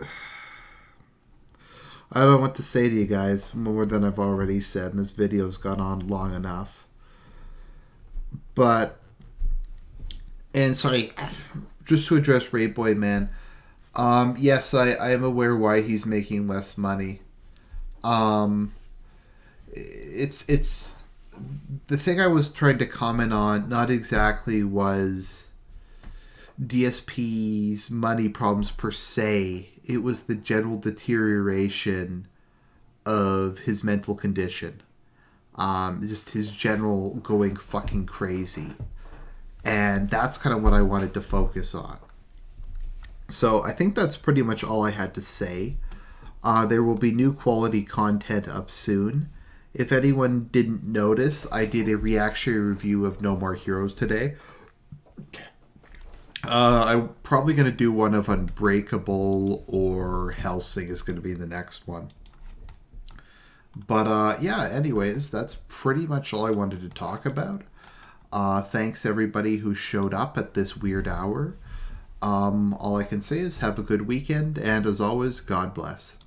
I don't know what to say to you guys more than I've already said, and this video's gone on long enough. But, and sorry, just to address Ray Boy Man, yes, I am aware why he's making less money. It's the thing I was trying to comment on, not exactly was DSP's money problems per se. It was the general deterioration of his mental condition. Just his general going fucking crazy. And that's kind of what I wanted to focus on. So I think that's pretty much all I had to say. There will be new quality content up soon. If anyone didn't notice, I did a reaction review of No More Heroes today. I'm probably going to do one of Unbreakable, or Hellsing is going to be the next one. But yeah, anyways, that's pretty much all I wanted to talk about. Thanks everybody who showed up at this weird hour. All I can say is have a good weekend, and as always, God bless.